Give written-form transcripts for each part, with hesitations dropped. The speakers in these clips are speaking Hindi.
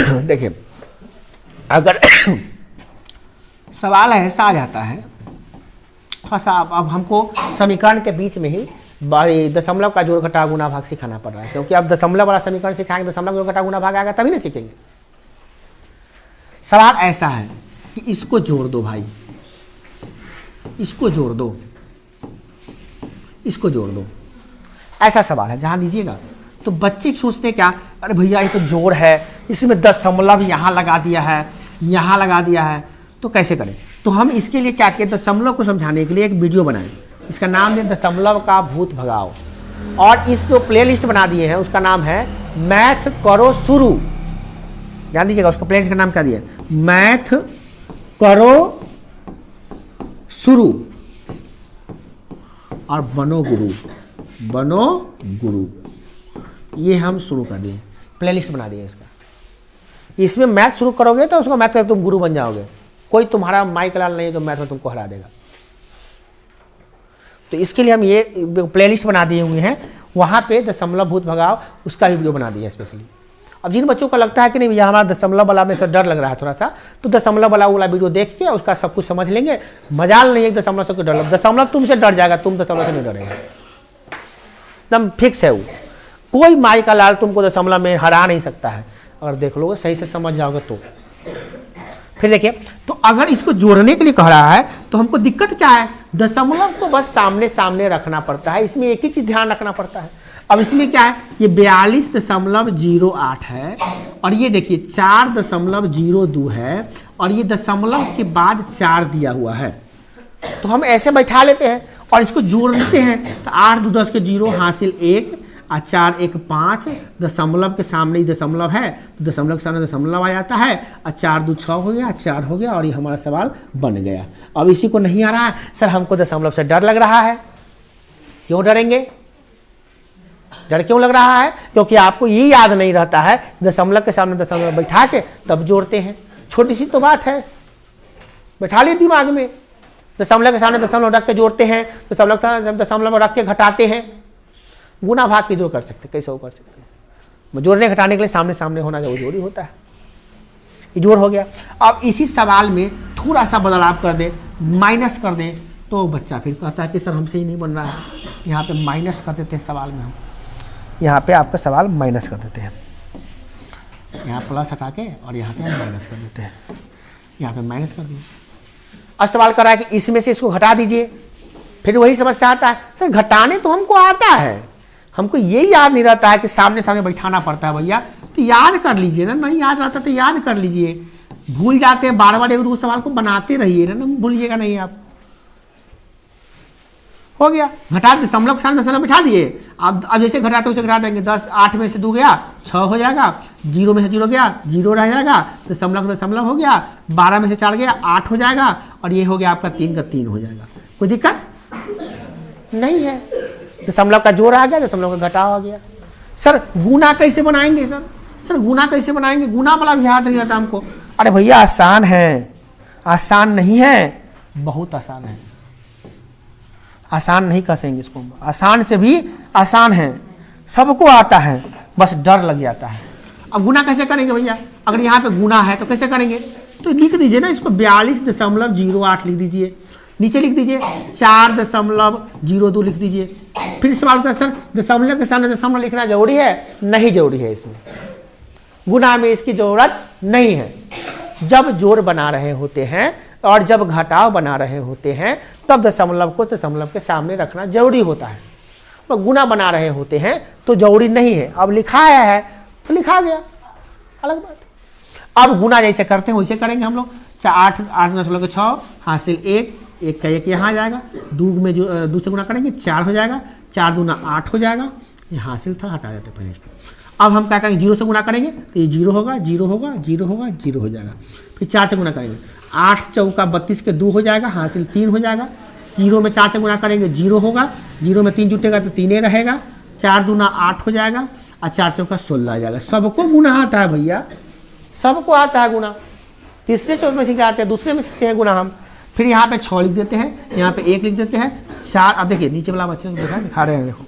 देखिए अगर सवाल ऐसा आ जाता है थोड़ा सा, अब हमको समीकरण के बीच में ही दशमलव का जोड़ घटा गुना भाग सिखाना पड़ रहा है, क्योंकि अब दशमलव वाला समीकरण सिखाएंगे, दशमलव जोड़ घटा गुना भाग आएगा तभी ना सीखेंगे। सवाल ऐसा है कि इसको जोड़ दो भाई, इसको जोड़ दो, इसको जोड़ दो, ऐसा सवाल है। जहां दीजिएगा तो बच्चे सोचते क्या, अरे भैया ये तो जोड़ है, इसमें दशमलव यहाँ लगा दिया है, यहाँ लगा दिया है, तो कैसे करें। तो हम इसके लिए क्या किए, दशमलव को समझाने के लिए एक वीडियो बनाए, इसका नाम है दशमलव का भूत भगाओ, और इस जो प्ले लिस्ट बना दिए हैं उसका नाम है मैथ करो शुरू। ध्यान दीजिएगा, उसका प्ले लिस्ट का नाम क्या दिया, मैथ करो शुरू और बनो गुरु, बनो गुरु, ये हम शुरू कर दिए, प्लेलिस्ट बना दिए इसका। इसमें मैथ शुरू करोगे तो उसको मैथ तुम गुरु बन जाओगे, कोई तुम्हारा माइक लाल नहीं है तो मैथ में तुमको हरा देगा। तो इसके लिए हम ये प्लेलिस्ट बना दिए हुए हैं, वहां पे दशमलव भूत भगाओ उसका भी वीडियो बना दिया स्पेशली। अब जिन बच्चों को लगता है कि नहीं भैया हमारा दशमलव वाला में से डर लग रहा है थोड़ा सा, तो दशमलव वाला वीडियो देख के उसका सब कुछ समझ लेंगे। मजाल नहीं है दशमलव से डर, दशमलव तुमसे डर जाएगा, तुम दशमलव से नहीं डरेगा, एकदम फिक्स है वो। कोई माई का लाल तुमको दशमलव में हरा नहीं सकता है, अगर देख लोगे सही से समझ जाओगे तो। फिर देखिए, तो अगर इसको जोड़ने के लिए कह रहा है तो हमको दिक्कत क्या है, दशमलव को बस सामने सामने रखना पड़ता है, इसमें एक ही चीज ध्यान रखना पड़ता है। अब इसमें क्या है, ये 42.08 है, और ये देखिए 4.02 है, और ये दशमलव के बाद 4 दिया हुआ है। तो हम ऐसे बैठा लेते हैं और इसको जोड़ लेते हैं, तो 8 2 10 के 0 हासिल 1 और 4 1 5, दशमलव के सामने ही दशमलव है तो दशमलव के सामने दशमलव आ जाता है, और 4 2 6 हो गया, 4 हो गया, और ये हमारा सवाल बन गया। अब इसी को नहीं आ रहा है, सर हमको दशमलव से डर लग रहा है। क्यों डरेंगे, डर क्यों लग रहा है, क्योंकि आपको ये याद नहीं रहता है दशमलव के सामने दशमलव बैठा के तब जोड़ते हैं। छोटी सी तो बात है, बैठा लिए दिमाग में, दशमलव के सामने दशमलव रख के जोड़ते हैं, दशमलव रख के घटाते हैं। गुना भाग की जोड़ कर सकते, कैसे वो कर सकते हैं, जोड़ने घटाने के लिए सामने सामने होना जो जोड़ी होता है, ये जोड़ हो गया। अब इसी सवाल में थोड़ा सा बदलाव कर दे, माइनस कर दे, तो बच्चा फिर कहता है कि सर हमसे ही नहीं बन रहा है। यहाँ पे माइनस कर देते हैं सवाल में, हम यहाँ पे आपका सवाल माइनस कर देते हैं, यहाँ प्लस हटा के और यहाँ पे हम माइनस कर देते हैं, यहाँ पे माइनस कर दिए। अब सवाल कर रहा है कि इसमें से इसको घटा दीजिए, फिर वही समस्या आता है, सर घटाने तो हमको आता है, हमको ये याद नहीं रहता है कि सामने सामने बैठाना पड़ता है। भैया तो याद कर लीजिए ना, नहीं याद रहता तो याद कर लीजिए, भूल जाते हैं बार बार एक दो सवाल को बनाते रहिए ना, भूलिएगा नहीं आप। हो गया, घटा दशमलव के सामने दशमलव बिठा दिए। अब जैसे घटाते उसे घटा देंगे, 10 8 में से 2 गया 6 हो जाएगा, 0 में से 0 गया 0 रह जाएगा, दशमलव दशमलव हो गया, 12 में से 4 गया 8 हो जाएगा, और ये हो गया आपका 3 का 3 हो जाएगा। कोई दिक्कत नहीं है, दशमलव का जोड़ आ गया, दशमलव का घटाव आ गया। सर गुना कैसे बनाएंगे, सर गुना कैसे बनाएंगे, गुना वाला भी याद नहीं आता हमको। अरे भैया आसान है, आसान नहीं है, बहुत आसान है, आसान नहीं कहेंगे इसको, आसान से भी आसान है, सबको आता है, बस डर लग जाता है। अब गुना कैसे करेंगे भैया, अगर यहाँ पे गुना है तो कैसे करेंगे, तो लिख दीजिए ना इसको 42.08 लिख दीजिए, नीचे लिख दीजिए 4.02 लिख दीजिए। फिर सवाल होता है सर दशमलव के सामने दशमलव लिखना जरूरी है, नहीं जरूरी है, इसमें गुना में इसकी जरूरत नहीं है। जब जोड़ बना रहे होते हैं और जब घटाव बना रहे होते हैं तब दशमलव को दशमलव के सामने रखना जरूरी होता है, तो गुना बना रहे होते हैं तो जरूरी नहीं है। अब लिखा आया है तो लिखा गया, अलग बात। अब गुना जैसे करते हैं वैसे करेंगे हम लोग, 8 8.6 हासिल 1 1 का 1 यहाँ आ जाएगा, 2 में जो 2 से गुना करेंगे 4 हो जाएगा, 4 दूना 8 हो जाएगा, ये हासिल था हटा जाते पहले। अब हम क्या करेंगे, 0 से गुना करेंगे तो ये 0 होगा 0 होगा 0 होगा 0 हो जाएगा। फिर 4 से गुना करेंगे, 8 चौका 32 के 2 हो जाएगा, हासिल 3 हो जाएगा। 0 में 4 से गुना करेंगे 0 होगा, 0 में 3 जुटेगा तो 3 रहेगा, 4 दूना 8 हो जाएगा, और 4 चौका 16 आ जाएगा। सबको गुना आता है भैया, सबको आता है गुना, तीसरे चौथ में सीख जाते हैं, दूसरे में सीखते हैं गुना हम। फिर यहाँ पे 6 लिख देते हैं, यहाँ पे 1 लिख देते हैं, 4। अब देखिए नीचे वाला बच्चे को दिखा रहे हैं, देखो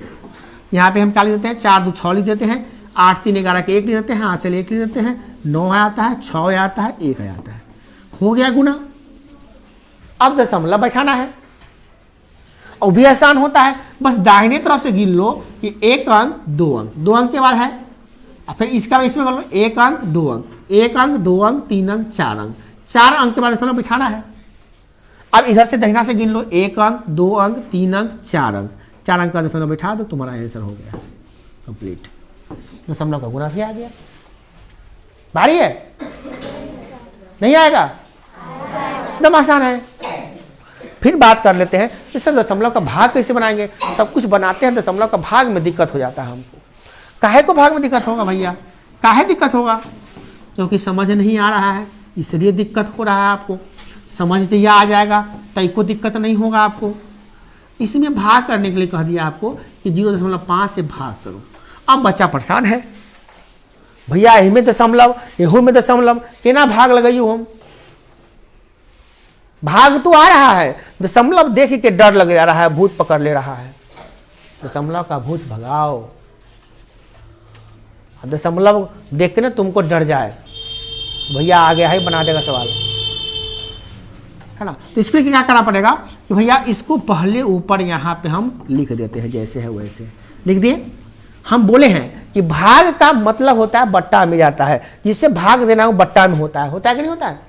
यहाँ पे हम क्या लिख देते हैं, 4 2 6 लिख देते हैं, 8 3 11 के 1 लिख देते हैं, हासिल 1 लिख देते हैं, 9 आ जाता है, 6 आ जाता है, 1 आ जाता है। हो गया गुना। अब दशमलव बैठाना है और भी आसान होता है, बस दाहिने तरफ से गिन लो कि 1 अंक 2 अंक, 2 अंक के बाद है, और फिर इसका इसमें कर लो 1 अंक 2 अंक, 1 अंक 2 अंक 3 अंक 4 अंक, 4 अंक के बाद दशमलव बैठाना है। अब इधर से दहिना से गिन लो 1 अंक 2 अंक 3 अंक 4 अंक, 4 अंक का दशमलव बैठा दो, तुम्हारा आंसर हो गया कंप्लीट। दशमलव का गुना भी आ गया। भारी है? नहीं आएगा? एकदम आसान है। फिर बात कर लेते हैं इससे दशमलव का भाग कैसे बनाएंगे। सब कुछ बनाते हैं, दशमलव का भाग में दिक्कत हो जाता है हमको। काहे को भाग में दिक्कत होगा भैया? काहे दिक्कत होगा? क्योंकि समझ नहीं आ रहा है, इसलिए दिक्कत हो रहा है आपको। समझ से यह आ जाएगा तई को दिक्कत नहीं होगा आपको। इसमें भाग करने के लिए कह दिया आपको कि 0.5 से भाग करो। अब बच्चा परेशान है, भैया यही में दशमलव, एहू में दशमलव, केना भाग लगाइयो हम? भाग तो आ रहा है, दशमलव देख के डर लग जा रहा है, भूत पकड़ ले रहा है। दशमलव का भूत भगाओ। दशमलव देख के ना तुमको डर जाए, भैया आ गया है, बना देगा सवाल, है ना। तो इसके लिए क्या करना पड़ेगा कि भैया इसको पहले ऊपर यहाँ पे हम लिख देते हैं, जैसे है वैसे लिख दिए। हम बोले हैं कि भाग का मतलब होता है बट्टा में जाता है, जिससे भाग देना वो बट्टा में होता है कि नहीं होता है?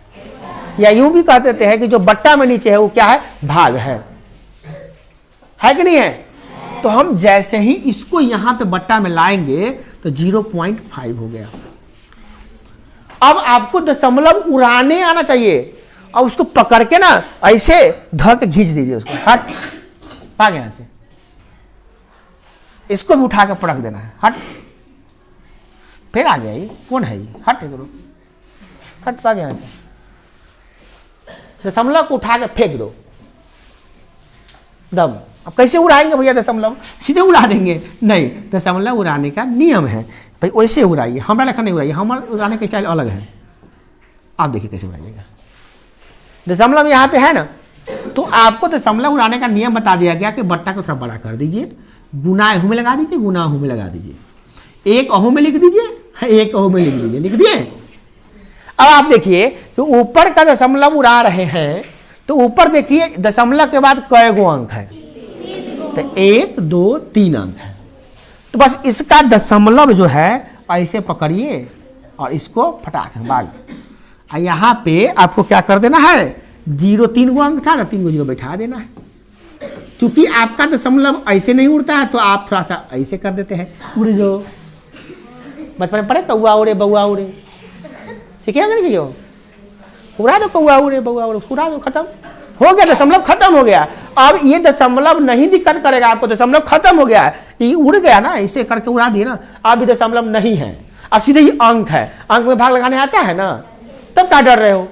या यूं भी कह देते हैं कि जो बट्टा में नीचे है वो क्या है? भाग है कि नहीं है? तो हम जैसे ही इसको यहां पे बट्टा में लाएंगे तो 0.5 हो गया। अब आपको दशमलव उड़ाने आना चाहिए और उसको पकड़ के ना ऐसे धक खींच दीजिए उसको, हट भाग यहां से। इसको भी उठा के पटक देना है, हट। फिर आ गया ये, कौन है ये? हट करो, हट भाग यहां से। दशमलव को उठा के फेंक दो दम। अब कैसे उड़ाएंगे भैया दशमलव? सीधे उड़ा देंगे? नहीं, दशमलव उड़ाने का नियम है भाई, वैसे उड़ाइए, हमारा लेखा नहीं उड़ाइए, हमारा उड़ाने का स्टाइल अलग है। आप देखिए कैसे उड़ाइएगा। दशमलव यहाँ पे है ना, तो आपको दशमलव उड़ाने का नियम बता दिया गया कि बट्टा को थोड़ा बड़ा कर दीजिए, गुना अहू में लगा दीजिए, गुना अहू में लगा दीजिए, 1 अहू में लिख दीजिए, 1 अहू में लिख दीजिए, लिख दिए। अब आप देखिए तो ऊपर का दशमलव उड़ा रहे हैं, तो ऊपर देखिए दशमलव के बाद कई गो अंक है? तो 1 2 3 अंक है। तो बस इसका दशमलव जो है ऐसे पकड़िए और इसको फटाक भाग। यहाँ पे आपको क्या कर देना है? 0 3 गो अंक था ना, 3 गो 0 बैठा देना है। क्योंकि आपका दशमलव ऐसे नहीं उड़ता है तो आप थोड़ा सा ऐसे कर देते हैं, उड़ जाओ। बचपन में पढ़े कौआ उड़े बउआ उड़े, सीखिएगा नहीं सीखिए? उड़ा दो कौआ उड़े बउआ उड़े, उड़ा दो, खत्म हो गया, दशमलव खत्म हो गया। अब ये दशमलव नहीं दिक्कत करेगा आपको, दशमलव खत्म हो गया, ये उड़ गया ना, ऐसे करके उड़ा दिए ना, अब ये दशमलव नहीं है, अब सीधे ही अंक है। अंक में भाग लगाने आता है ना, तब क्या डर रहे हो?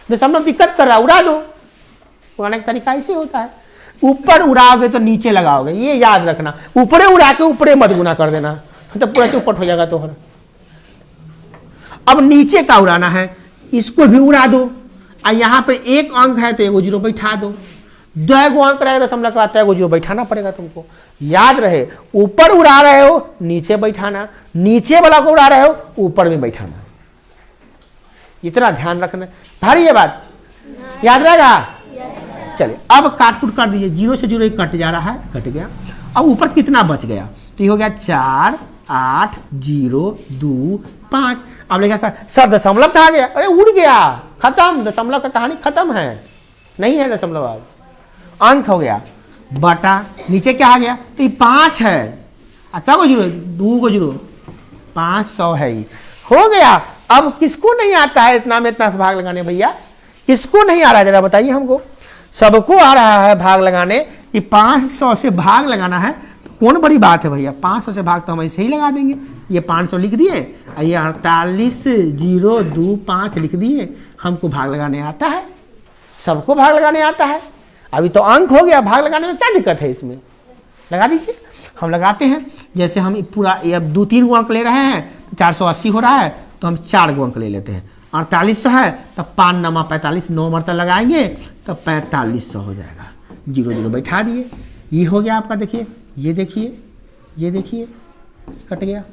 दशमलव दिक्कत कर रहा है, उड़ा दो। उड़ाने का तरीका ऐसे होता है, ऊपर उड़ाओगे तो नीचे लगाओगे, ये याद रखना। ऊपरे उड़ा के ऊपरे मत गुना कर देना, तो पूरा चौपट हो जाएगा तोहरा। अब नीचे का उड़ाना है, इसको भी उड़ा दो, और यहाँ पे 1 अंक है तो 1 0 बैठा दो। 2 गो अंक रहेगा दशमलव के बाद 1 0 बैठाना पड़ेगा तुमको। याद रहे, ऊपर उड़ा रहे हो नीचे बैठाना, नीचे वाला को उड़ा रहे हो ऊपर में बैठाना, इतना ध्यान रखना। भारी ये बात याद रहेगा? चलिए अब काट कुट कर दीजिए, 0 से 0 एक कट जा रहा है, कट गया। अब ऊपर कितना बच गया? तो ये हो गया 4 8 0 2 5। अब लेकर कर सर दशमलव कहाँ गया? अरे उड़ गया, खत्म, दशमलव का कहानी खत्म है, नहीं है दशमलव। अब अंक हो गया, बटा नीचे क्या आ गया? तो ये 5 है, क्या को 0 2 को 0 500 है, ये हो गया। अब किसको नहीं आता है इतना में इतना भाग लगाने भैया? किसको नहीं आ रहा है जरा बताइए हमको? सबको आ रहा है भाग लगाने, कि 500 से भाग लगाना है। तो कौन बड़ी बात है भैया, 500 से भाग तो हम ऐसे ही लगा देंगे। ये 500 लिख दिए, ये 48 0 2 5 लिख दिए। हमको भाग लगाने आता है, सबको भाग लगाने आता है। अभी तो अंक हो गया, भाग लगाने में क्या दिक्कत है? इसमें लगा दीजिए। हम लगाते हैं, जैसे हम पूरा अब 2 3 गो अंक ले रहे हैं, 480 हो रहा है, तो हम 4 गो अंक ले लेते हैं। 4800 है तब 5 9 45, 9 मरतब लगाएंगे तब 4500 हो जाएगा। 0 0 बैठा दिए, ये हो गया आपका। देखिए ये देखिए, ये देखिए कट गया।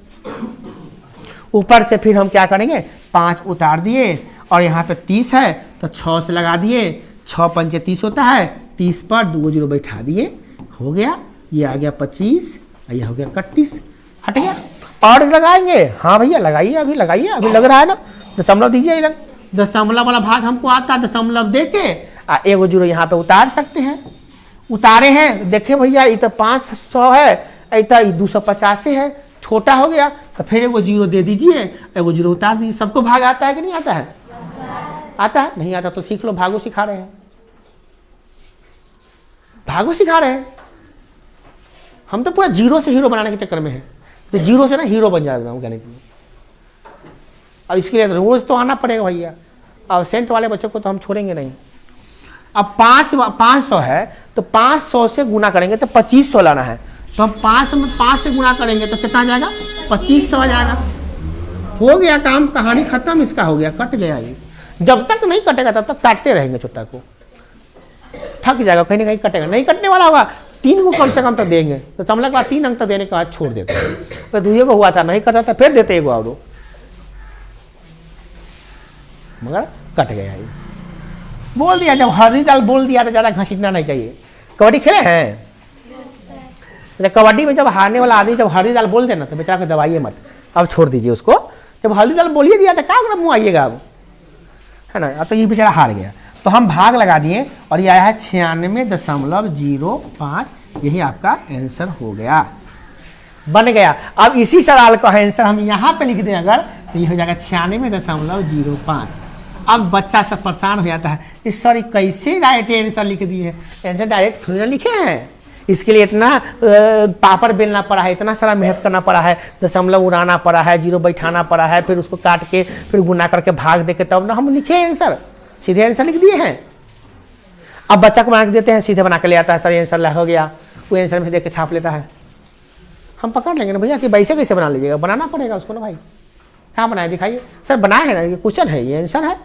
ऊपर से फिर हम क्या करेंगे, 5 उतार दिए और यहाँ पे 30 है तो 6 से लगा दिए, 6 पंचे 30 होता है, 30 पर 2 जीरो बैठा दिए, हो गया। ये आ गया 25, ये हो गया 31, हट गया। और लगाएंगे, हाँ भैया लगाइए, अभी लगाइए, अभी लग रहा है ना, दशमलव दीजिए इधर, दशमलव वाला भाग हमको आता है, दशमलव दे के एक जीरो यहाँ पे उतार सकते हैं। उतारे हैं, देखे भैया ये तो 500 है, ऐसा 250 है, छोटा हो गया तो फिर एगो जीरो दे दीजिए, एगो जीरो उतार दीजिए। सबको भाग आता है कि नहीं आता है? आता है। नहीं आता तो सीख लो, भागो सिखा रहे हैं, भागो सिखा रहे हैं। हम तो पूरा जीरो से हीरो बनाने के चक्कर में है, तो जीरो से ना हीरो बन जाएगा हम कहने के लिए। अब इसके लिए रोज तो आना पड़ेगा भैया, एब्सेंट वाले बच्चों को तो हम छोड़ेंगे नहीं। अब 500 है तो 500 से गुना करेंगे तो 2500 लाना है, तो हम 5 से गुना करेंगे तो कितना आ जाएगा, 2500 आ जाएगा। हो गया काम, कहानी खत्म, इसका हो गया, कट गया ये। जब तक नहीं कटेगा तब तक काटते रहेंगे, छोटा को थक जाएगा, कहीं ना कहीं कटेगा, नहीं कटने वाला होगा 3 को कम से कम तक देंगे, तो समझ के बाद 3 अंक तक देने के बाद छोड़ देते हैं। तो दूसरे को हुआ था नहीं करता था, फिर देते एगो और, मगर कट गया ये। बोल दिया, जब हरी दाल बोल दिया तो ज्यादा घसीटना नहीं चाहिए। कबड्डी खेले हैं? कबड्डी में जब हारने वाला आदमी जब हरी दाल बोल देना तो बेचारा को दबाइए मत, अब छोड़ दीजिए उसको। जब हरी दाल बोलिए दिया तो क्या मुँह आइएगा अब, है ना। अब तो ये बेचारा हार गया, तो हम भाग लगा दिए और ये आया है 96.05, यही आपका आंसर हो गया, बन गया। अब इसी सवाल का आंसर हम यहाँ पे लिख दें अगर, तो ये हो जाएगा 96.05। अब बच्चा सब परेशान हो जाता है, इस सर कैसे डायरेक्ट आंसर लिख दिए, आंसर डायरेक्ट थोड़ी ना लिखे हैं, इसके लिए इतना पापड़ बेलना पड़ा है, इतना सारा मेहनत करना पड़ा है, दशमलव उड़ाना पड़ा है, जीरो बैठाना पड़ा है, फिर उसको काट के फिर गुना करके भाग दे के तब ना हम लिखे आंसर, सीधे आंसर लिख दिए हैं। अब बच्चा को बना के देते हैं, सीधे बना के ले आता है, सर आंसर हो गया, वो आंसर में देख के छाप लेता है। हम पकड़ लेंगे ना भैया कि वैसे कैसे बना लीजिएगा, बनाना पड़ेगा उसको ना भाई, कहाँ बनाए दिखाइए, सर बनाए है ना, ये क्वेश्चन है, ये आंसर है,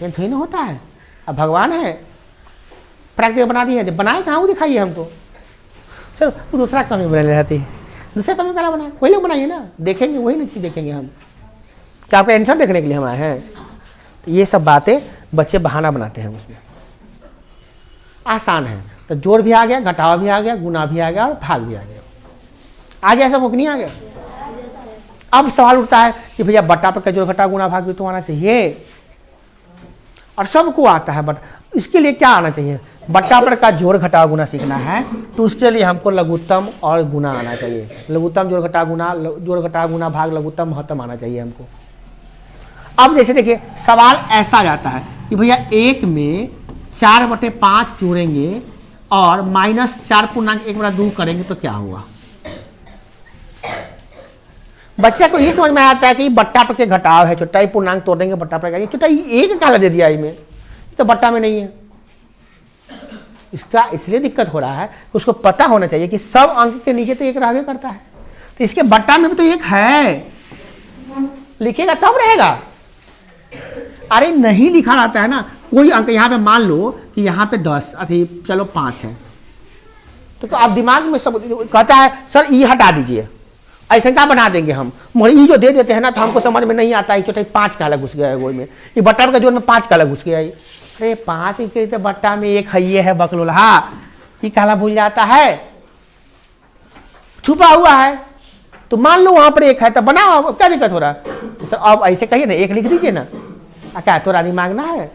ये थोड़ी ना होता है। अब भगवान है, प्रैक्टिकल बना दी है, जब बनाए कहाँ वो दिखाइए हमको। सर दूसरा कमी बना रहती है, दूसरा कमी कला बनाए, वही लोग बनाइए ना, देखेंगे वही ना चीज़ देखेंगे हम, क्या आपका आंसर देखने के लिए हम आए हैं। तो ये सब बातें बच्चे बहाना बनाते हैं, उसमें आसान है। तो जोड़ भी आ गया, घटाव भी आ गया, गुना भी आ गया और भाग भी आ गया। आ गया सब, नहीं आ गया? अब सवाल उठता है कि भैया बट्टा पर का जोड़ घटाव गुना भाग भी तो आना चाहिए, और सबको आता है, बट इसके लिए क्या आना चाहिए, बट्टा पर का जोड़ घटाव गुना सीखना है तो उसके लिए हमको लघुत्तम और गुना आना चाहिए। लघुत्तम जोड़ घटाव गुना भाग लघुत्तम महत्तम आना चाहिए हमको। अब जैसे देखिए सवाल ऐसा जाता है कि भैया 1 में 4/5 जोड़ेंगे और -4.1/2 करेंगे तो क्या होगा। बच्चे को ये समझ में आता है कि बट्टा पर के घटाव है, छोटा ही पूर्णांक तोड़ देंगे बट्टा पर, छोटा एक काला दे दिया इसमें, तो बट्टा में नहीं है। इसका इसलिए दिक्कत हो रहा है, उसको पता होना चाहिए कि सब अंक के नीचे तो एक रहबे करता है, तो इसके बट्टा में भी तो एक है, लिखेगा तब रहेगा। अरे नहीं लिखा रहता है ना कोई अंक, यहाँ पे मान लो कि यहाँ पे 10 अथी चलो 5 है, तो आप दिमाग में सब कहता है सर ई हटा दीजिए, ऐसे क्या बना देंगे हम, ई जो दे देते हैं ना तो हमको समझ में नहीं आता है, छोटा 5 काला घुस गया है वो में, ये बट्टा का जोड़ में 5 काला घुस गया है। अरे 5 के तो बट्टा में एक है, ये है बकलोल्हा, ये काला भूल जाता है, छुपा हुआ है, तो मान लो वहां पर एक है तो बनाओ, क्या दिक्कत हो रहा है। अब ऐसे कहिए ना, एक लिख दीजिए ना, क्या तोरा दिमाग ना है,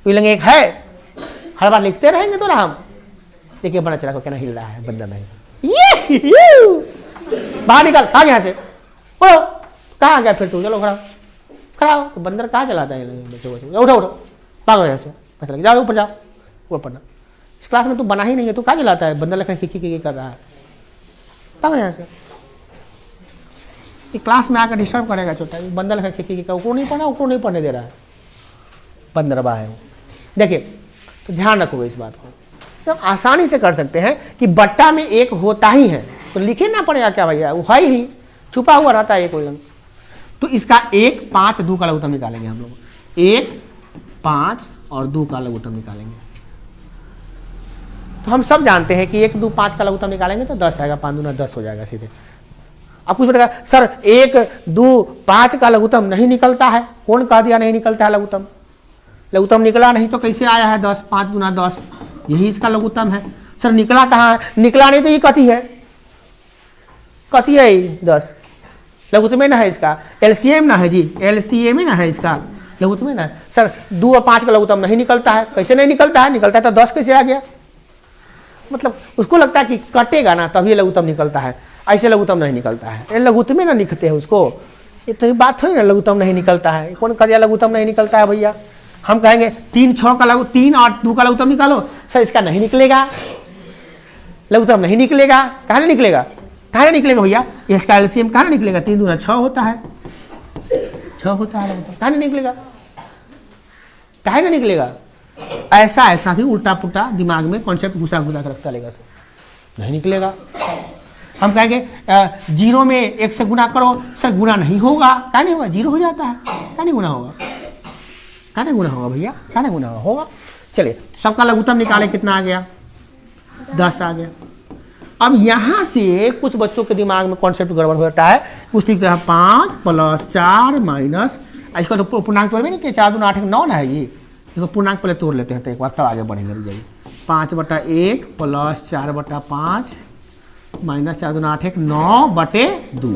कोई लंगे एक है, हर बार लिखते रहेंगे तो हम देखिए बना चला को क्या हिल रहा है, बंदर नहीं, बाहर निकल, कहा यहाँ से, बोलो कहाँ गया फिर तू, चलो खड़ा हो, तो बंदर कहाँ चलाता है, उठो उठो भागो यहाँ से, पैसा लगे, जाओ ऊपर जाओ, ऊपर पढ़ना, इस क्लास में तू बना ही नहीं है, तू कहाँ चलाता है, बंदर लखन खिकी कर रहा है, भागो यहाँ से, ये क्लास में आकर डिस्टर्ब करेगा छोटा, बंदर लखन खिकी का, ऊपर नहीं पढ़ना, ऊपर नहीं पढ़ने दे रहा है, बंदरबा है वो। देखिए तो ध्यान रखो इस बात को, तो आसानी से कर सकते हैं कि बट्टा में एक होता ही है, तो लिखे ना पड़ेगा क्या भैया, वो है ही, छुपा हुआ रहता है एक कोई, तो इसका 1, 5, 2 का लघुत्तम निकालेंगे हम लोग, 1, 5 और 2 का लघुत्तम निकालेंगे। तो हम सब जानते हैं कि 1, 2, 5 का लघुत्तम निकालेंगे तो 10 आएगा, 5 दूना 10 हो जाएगा सीधे। अब कुछ बताएगा सर 1, 2, 5 का लघुत्तम नहीं निकलता है। कौन कह दिया नहीं निकलता है लघुत्तम? लघुत्तम निकला नहीं तो कैसे आया है 10, 5 गुना 10, यही इसका लघुत्तम है। सर निकला कहाँ है? निकला नहीं तो ये कथी है? कथी है ये 10? लघुत्तम ना है इसका, एलसीएम ना है जी, एलसीएम ही ना है इसका, लघुत्तम ना है। सर 2 और 5 का लघुत्तम नहीं निकलता है। कैसे नहीं निकलता है? निकलता है तो 10 कैसे आ गया? मतलब उसको लगता है कि कटेगा ना तभी लघुत्तम निकलता है, ऐसे लघुत्तम नहीं निकलता है। ये लघुत्तम ना लिखते हैं उसको, ये तो बात थोड़ी ना लघुत्तम नहीं निकलता है। कौन कह दिया लघुत्तम नहीं निकलता है भैया? हम कहेंगे 3, 6 का लघु 3 और 2 का लघुत्तम निकालो, सर इसका नहीं निकलेगा, लघुत्तम नहीं निकलेगा। कहाँ नहीं निकलेगा? कहाँ नहीं निकलेगा भैया? इसका एलसीएम कहाँ नहीं निकलेगा? 3 दूना 6 होता है, 6 होता है लघुत्तम, कहाँ नहीं निकलेगा? कहाँ नहीं निकलेगा? ऐसा भी उल्टा पुल्टा दिमाग में कॉन्सेप्ट घुसा घुसा कर रखता लेगा, सर नहीं निकलेगा। हम कहेंगे 0 में 1 से गुना करो, सर गुना नहीं होगा। क्या नहीं होगा? 0 हो जाता है, क्या नहीं गुना होगा? क्या नहीं गुना होगा भैया? क्या नहीं गुना होगा? चलिए सबका लघुत्तम निकाले, कितना आ गया? 10 आ गया। अब यहाँ से कुछ बच्चों के दिमाग में कॉन्सेप्ट गड़बड़ हो जाता है, कुछ लिखते हैं 5 + 4 माइनस, इसका तो पूर्णांक तोड़ में नहीं कि 4 दूना 8 9 है ये, इसको पूर्णांक पहले तोड़ लेते हैं तो एक बार तब आगे बढ़ेंगे। जाइए 5/1 + 4/5 माइनस 4 दूना 8 9/2।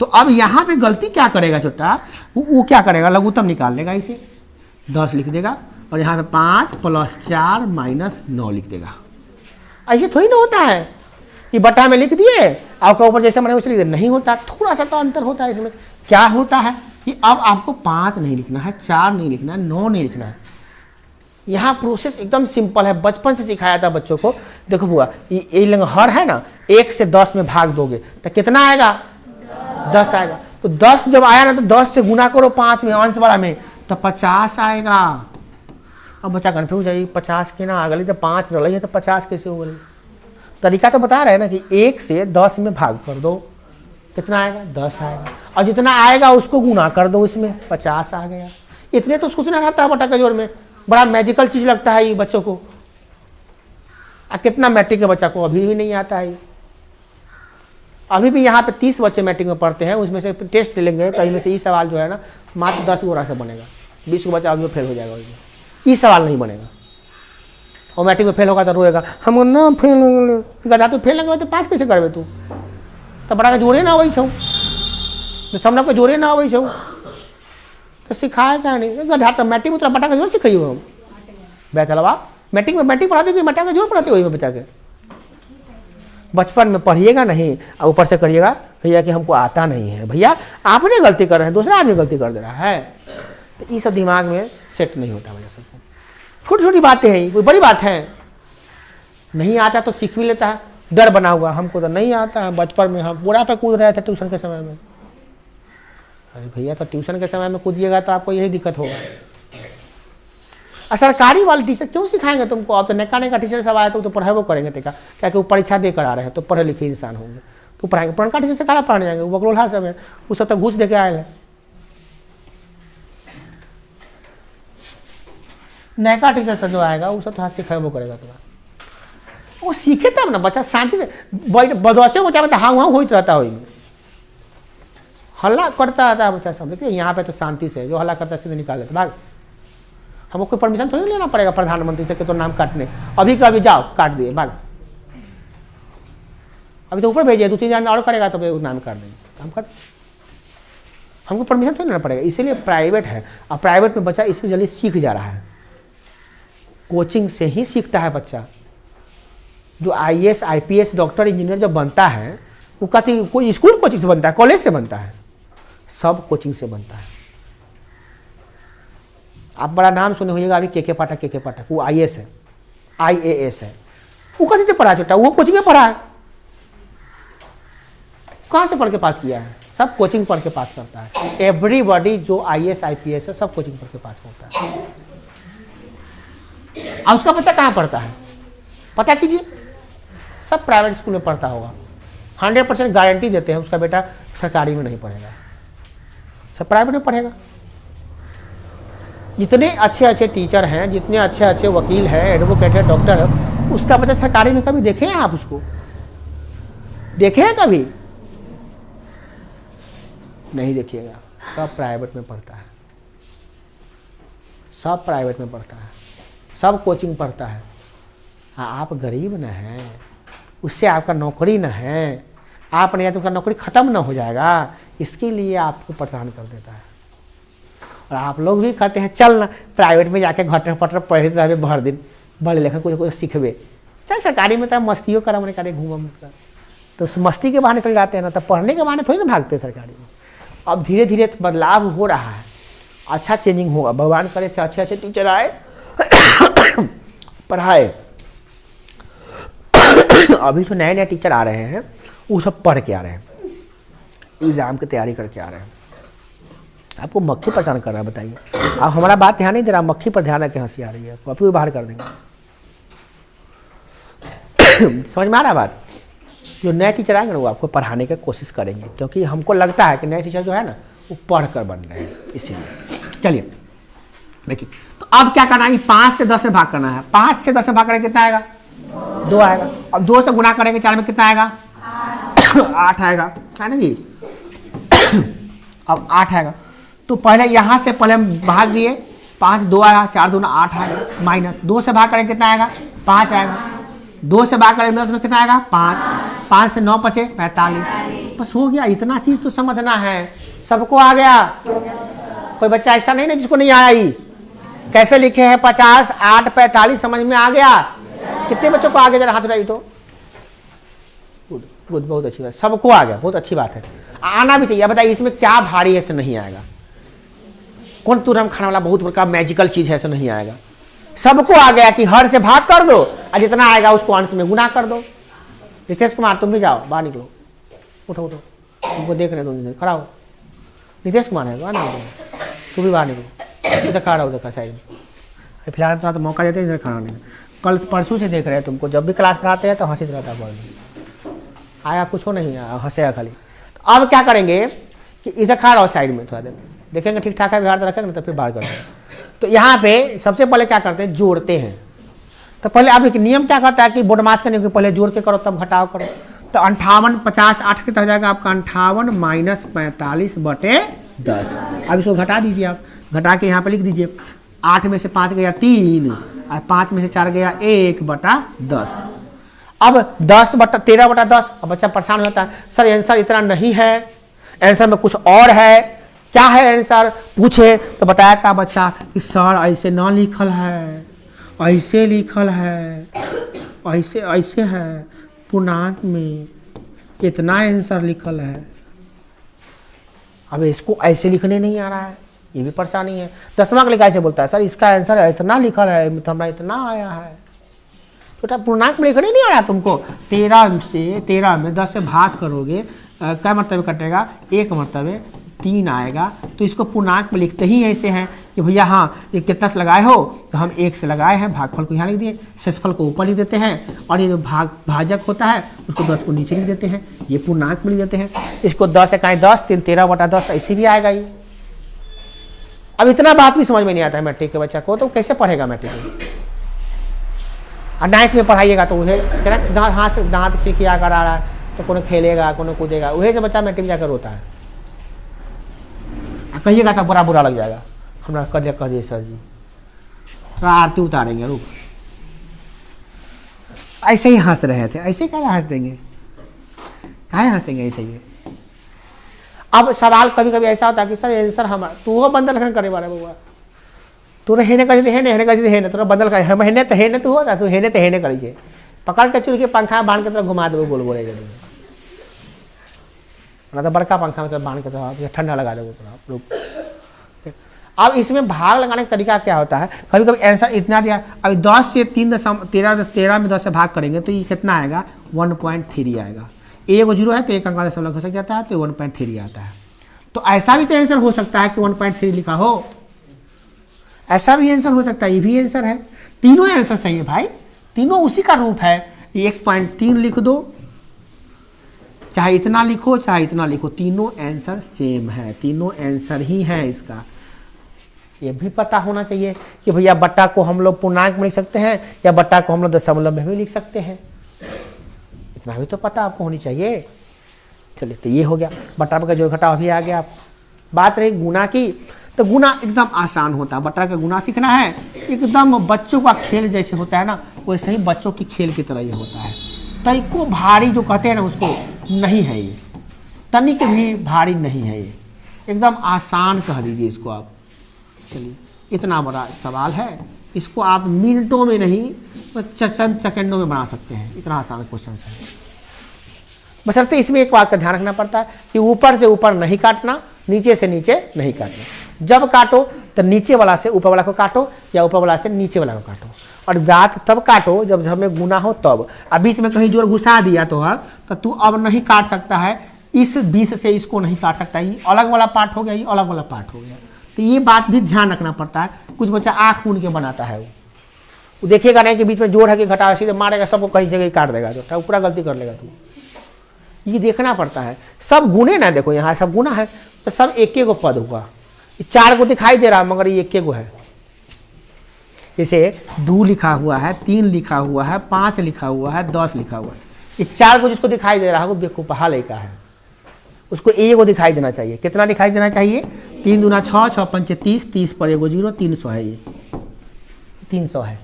तो अब यहाँ पे गलती क्या करेगा छोटा? वो क्या करेगा? लघुत्तम निकाल लेगा, इसे 10 लिख देगा और यहाँ पे 5 + 4 माइनस 9 लिख देगा। ऐसे थोड़ी ना होता है कि बटा में लिख दिए आपका ऊपर जैसा मैंने उसे लिख दिया, नहीं होता। थोड़ा सा तो अंतर होता है इसमें। क्या होता है कि अब आपको 5 नहीं लिखना है, 4 नहीं लिखना है, 9 नहीं लिखना है। यहाँ प्रोसेस एकदम सिंपल है, बचपन से सिखाया था बच्चों को। देखो बुआ, ये हर है ना, 1 से 10 में भाग दोगे तो कितना आएगा? 10 आएगा। तो 10 जब आया ना तो 10 से गुना करो 5 में, अंश वाला में, तो 50 आएगा। अब बच्चा कंफ्यूज हो जाए, 50 के ना आ गई तो 5 रही है तो 50 कैसे हो गई? तरीका तो बता रहे हैं ना कि 1 से 10 में भाग कर दो, कितना आएगा? 10 आएगा। और जितना आएगा उसको गुना कर दो, इसमें 50 आ गया। इतने तो उसको ना रहता है बटा के जोड़ में, बड़ा मैजिकल चीज लगता है ये बच्चों को। कितना मैट्रिक के बच्चा को अभी भी नहीं आता है। अभी भी यहाँ पे 30 बच्चे मैट्रिक में पढ़ते हैं, उसमें से टेस्ट लेंगे तो इनमें से ये सवाल जो है ना मात्र 10 गोरा से बनेगा, 20 को बच्चा अभी फेल हो जाएगा, ये सवाल नहीं बनेगा। और मैट्रिक में फेल होगा तो रोएगा, हम ना फेल हो गए। तो फेल लगे तो पास कैसे करबे तू? तो बड़ा के जोड़े ना अबै छौ, सामने को जोड़े ना अबै छौ तो सिखाए क्या नहीं? गधा तो मैट्रिक में तोरा बटा का जोड़ सिखाइयो हम बैठलवा। मैट्रिक में मैट्रिक पढ़ाते कि बटा का जोड़ पढ़ाते वही में बच्चा के? बचपन में पढ़िएगा नहीं और ऊपर से करिएगा भैया कि हमको आता नहीं है। भैया आपने गलती कर रहे हैं, दूसरा आदमी गलती कर दे रहा है, तो ये सब दिमाग में सेट नहीं होता। भैया सबको छोटी छोटी बातें हैं, कोई बड़ी बात है? नहीं आता तो सीख भी लेता है, डर बना हुआ हमको तो नहीं आता है। बचपन में हम पूरा पे कूद रहे थे ट्यूशन के समय में। अरे भैया तो ट्यूशन के समय में कूदिएगा तो आपको यही दिक्कत होगा। सरकारी वाले टीचर क्यों सिखाएंगे तुमको? अब तो नैका नैका टीचर सब आए तो पढ़ाई करेंगे तेका, क्या कि वो परीक्षा देकर आ रहे हैं तो पढ़े लिखे इंसान होंगे तो पढ़ाएंगे। पुरनका टीचर से कहाँ पढ़ाने जाएंगे? वो बकरोला सब है, वो सब तो घूस दे के आए हैं। नैका टीचर से जो आएगा वो सब तो हाथ सिखाएबो करेगा तुम्हारा, वो सीखे तब ना बच्चा शांति से। बदौसे बच्चा में हाँ हाँ होता रहता है, हल्ला करता रहता है बच्चा सब। देखिए यहाँ पे तो शांति से जो हल्ला करता है सीधे निकाल लेता भाग। हमको कोई परमिशन थोड़ी लेना पड़ेगा प्रधानमंत्री से कि तो नाम काटने, अभी का अभी जाओ काट दिए भाग। अभी तो ऊपर भेजिए, 2-3 जन और करेगा तो नाम काट देंगे। हमको परमिशन थोड़ी लेना पड़ेगा, इसीलिए प्राइवेट है। और प्राइवेट में बच्चा इससे जल्दी सीख जा रहा है, कोचिंग से ही सीखता है बच्चा। जो IAS IPS डॉक्टर इंजीनियर जब बनता है वो कहती कोई स्कूल कोचिंग से बनता है, कॉलेज से बनता है, सब कोचिंग से बनता है। आप बड़ा नाम सुने होइएगा अभी के पाठक, वो IAS है, IAS है। वो कहीं से पढ़ा छोटा, वो कोचिंग में पढ़ा है। कहाँ से पढ़ के पास किया है? सब कोचिंग पढ़ के पास करता है। एवरीबॉडी जो IAS IPS है सब कोचिंग पढ़ के पास करता है। और उसका बच्चा कहाँ पढ़ता है पता कीजिए? सब प्राइवेट स्कूल में पढ़ता होगा। 100% गारंटी देते हैं उसका बेटा सरकारी में नहीं पढ़ेगा, सब प्राइवेट में पढ़ेगा। जितने अच्छे अच्छे टीचर हैं, जितने अच्छे अच्छे वकील हैं, एडवोकेट है, डॉक्टर है, उसका बच्चा सरकारी में कभी देखे हैं आप? उसको देखे हैं कभी? नहीं देखिएगा, सब प्राइवेट में पढ़ता है, सब प्राइवेट में पढ़ता है, सब कोचिंग पढ़ता है। हाँ, आप गरीब न हैं, उससे आपका नौकरी न है, आप नहीं तो उसका नौकरी खत्म ना हो जाएगा, इसके लिए आपको परेशान कर देता है। और आप लोग भी कहते हैं चल ना प्राइवेट में जाके घटर पटर पढ़े रहे भर दिन, बड़े लेखन कुछ सीखबे, चाहे सरकारी में तो मस्तियों करा मैंने करे घूम तो उस मस्ती के बहाने चल जाते हैं ना, तब पढ़ने के बहाने थोड़ी ना भागते हैं सरकारी में। अब धीरे धीरे बदलाव हो रहा है, अच्छा चेंजिंग होगा, भगवान करे से अच्छे अच्छे टीचर आए पढ़ाए। अभी जो नए नए टीचर आ रहे हैं वो सब पढ़ के आ रहे हैं, एग्जाम की तैयारी करके आ रहे हैं। आपको मक्खी परेशान कर रहा है, बताइए। आप हमारा बात ध्यान नहीं दे रहा, मक्खी पर ध्यान रखे, हंसी आ रही है, कॉपी भी बाहर कर देंगे। समझ में आ रहा है बात? जो नए टीचर आएंगे ना वो आपको पढ़ाने की कोशिश करेंगे, क्योंकि हमको लगता है कि नए टीचर जो है ना वो पढ़ कर बन रहे हैं, इसीलिए। चलिए देखिए, तो अब क्या करना है, 5 से 10 में भाग करना है। 5 से 10 में भाग करेंगे कितना आएगा? 2 आएगा। अब 2 से गुना करेंगे 4 में कितना आएगा? 8 आएगा, है ना जी। अब 8 आएगा, तो पहले यहाँ से पहले हम भाग दिए, 5 2 आया, 4 दूना 8 आएगा, माइनस 2 से भाग करेंगे कितना आएगा? 5 आएगा। 2 से भाग करेंगे 10 में कितना आएगा? 5। 5 से 9 बचे 45। बस हो गया, इतना चीज तो समझना है। सबको आ गया? कोई बच्चा ऐसा नहीं ना जिसको नहीं आया ही। कैसे लिखे हैं? 50 8 45, समझ में आ गया? कितने बच्चों को आगे जरा हाथ उठाइए तो। गुड गुड, बहुत अच्छी बात, सबको आ गया, बहुत अच्छी बात है, आना भी चाहिए। बताइए इसमें क्या भारी है ऐसे नहीं आएगा? कौन तुरंत खाने वाला बहुत बड़ा मैजिकल चीज है ऐसे नहीं आएगा? सबको आ गया कि हर से भाग कर दो और जितना आएगा उसको अंश में गुना कर दो। नितेश कुमार तुम भी जाओ, बाहर निकलो, उठो उठो, तुमको देख रहे दो, खड़ा हो। नितेश कुमार है, बाहर निकलो, तू भी बाहर निकलो, उधर खड़ा हो, उधर साइड में। फिलहाल तो मौका देते हैं इधर खड़ा होने का। कल परसों से देख रहे हैं तुमको, जब भी क्लास पढ़ाते हैं तो हंसी रहता है, आया कुछ हो नहीं आया, हंसेगा खाली। तो अब क्या करेंगे कि इधर खड़ा रहो साइड में, थोड़ा देर देखेंगे ठीक ठाक है, बिहार तो रखेंगे ना, तो फिर बाहर करते हैं। तो यहाँ पे सबसे पहले क्या करते हैं? जोड़ते हैं। तो पहले अब एक नियम क्या कहता है कि बोर्डमास का नियम कि पहले जोड़ के करो तब घटाव करो। तो 58 50 8 कितना हो जाएगा आपका? 58 माइनस 45 बटे 10। अब इसको घटा दीजिए, आप घटा के यहाँ पे लिख दीजिए। 8 में से 5 गया 3 और 5 में से 4 गया 1 बटा 10। अब 10 बटा 13 बटा 10। अब बच्चा परेशान होता है, सर आंसर इतना नहीं है, आंसर में कुछ और है, क्या है आंसर? पूछे तो बताया था बच्चा कि सर ऐसे ना लिखल है, ऐसे लिखल है, ऐसे ऐसे है, पूर्णांक में इतना आंसर लिखल है। अब इसको ऐसे लिखने नहीं आ रहा है, ये भी परेशानी है। 10वां का कैसे बोलता है, सर इसका आंसर इतना लिखल है, तो हमारा इतना आया है। छोटा पूर्णांक में लिखने नहीं आ रहा तुमको। 13 में 10 से भाग करोगे, क्या मरतबे कटेगा? 1 मरतबे 3 आएगा। तो इसको पूर्णांक में लिखते ही ऐसे हैं कि भैया हाँ ये कितना से लगाए हो, तो हम 1 से लगाए हैं, भागफल को यहाँ लिख दिए, शेषफल को ऊपर लिख देते हैं, और ये जो भाजक होता है उसको 10 को नीचे लिख देते हैं, ये पूर्णांक में लिख देते हैं। इसको 10 इकाई 10 3 13 बटा 10 ऐसे भी आएगा ये। अब इतना बात भी समझ में नहीं आता है मैट्रिक के बच्चा को, तो कैसे पढ़ेगा मैट्रिक में? और 9th में पढ़ाइएगा तो उसे हाथ से दांत खिलखिला कर आ रहा है, तो कोनो खेलेगा कोनो कूदेगा, वही से बच्चा मैट्रिक जाकर रोता है। कहिएगा तो बुरा बुरा लग जाएगा, हमारा कह दिए सर जी, तो आरती उतारेंगे, रुक। ऐसे ही हंस रहे थे, ऐसे क्या हंस देंगे, काहे हंसेंगे ऐसे ही। अब सवाल कभी कभी ऐसा होता है कि सर आंसर हमारा, तू हो बंदल खन करे वाला बउआ, तू हेने कही हेने तोरा बंदल का हेने तो हेने तू होता, तू हेने तो हेने करी, पकड़ के चुड़ के पंखा बांध के तोरा घुमा देवे गोल गोल, ना तो बड़का पंखा में तो बांध के तो ठंडा लगा देगा तोरा। अब इसमें भाग लगाने का तरीका क्या होता है? कभी कभी आंसर इतना दिया, अभी 10 से 13 में 10 से भाग करेंगे तो ये कितना आएगा? 1.3 आएगा। एक 0 है तो एक अंक दशमलव खसक जाता है तो 1.3 आता है। तो ऐसा भी तो आंसर हो सकता है कि 1.3 लिखा हो, ऐसा भी आंसर हो सकता है, ये भी आंसर है। तीनों आंसर सही है भाई, तीनों उसी का रूप है। 1.3 लिख दो, चाहे इतना लिखो चाहे इतना लिखो, तीनों आंसर सेम है, तीनों आंसर ही है इसका। ये भी पता होना चाहिए कि भैया बट्टा को हम लोग पूर्णांक में लिख सकते हैं या बट्टा को हम लोग दशमलव में भी लिख सकते हैं, इतना भी तो पता आपको होनी चाहिए। चलिए, तो ये हो गया बटा का जोड़ घटाव भी आ गया। बात रही गुना की, तो गुना एकदम आसान होता है। बटा का गुना सीखना है, एकदम बच्चों का खेल जैसे होता है ना, वैसे ही बच्चों की खेल की तरह ये होता है। तनिको भारी जो कहते हैं ना उसको नहीं है ये, तनिक भी भारी नहीं है ये, एकदम आसान कह दीजिए इसको आप। चलिए, इतना बड़ा सवाल है, इसको आप मिनटों में नहीं चंद सेकंडों में बना सकते हैं, इतना आसान क्वेश्चन है। बशर्ते इसमें एक बात का ध्यान रखना पड़ता है कि ऊपर से ऊपर नहीं काटना, नीचे से नीचे नहीं काटना। जब काटो तो नीचे वाला से ऊपर वाला को काटो या ऊपर वाला से नीचे वाला को काटो, और दांत तब काटो जब हमें गुना हो तब। अब बीच में कहीं जोर घुसा दिया तो तू अब नहीं काट सकता है, इस 20 से इसको नहीं काट सकता, ये अलग वाला पार्ट हो गया, ये अलग वाला पार्ट हो गया। तो ये बात भी ध्यान रखना पड़ता है। कुछ बच्चा आँख मूंद के बनाता है, वो देखिएगा नहीं कि बीच में जोड़ है कि घटा, सीधे मारेगा, सबको कहीं जगह काट देगा, जो पूरा गलती कर लेगा तू। ये देखना पड़ता है। सब गुने ना, देखो यहाँ सब गुना है तो सब एक एक पद हुआ, 4 को दिखाई दे रहा मगर ये एक है। जैसे 2 लिखा हुआ है, 3 लिखा हुआ है, 5 लिखा हुआ है, 10 लिखा हुआ है। ये 4 को जिसको दिखाई दे रहा है वो बेवकूफा लड़का है, उसको ए को दिखाई देना चाहिए। कितना दिखाई देना चाहिए? 3 दूना 6, 6 पंचे 30, 30 पर एगो 0, 300 है। ये 300 है,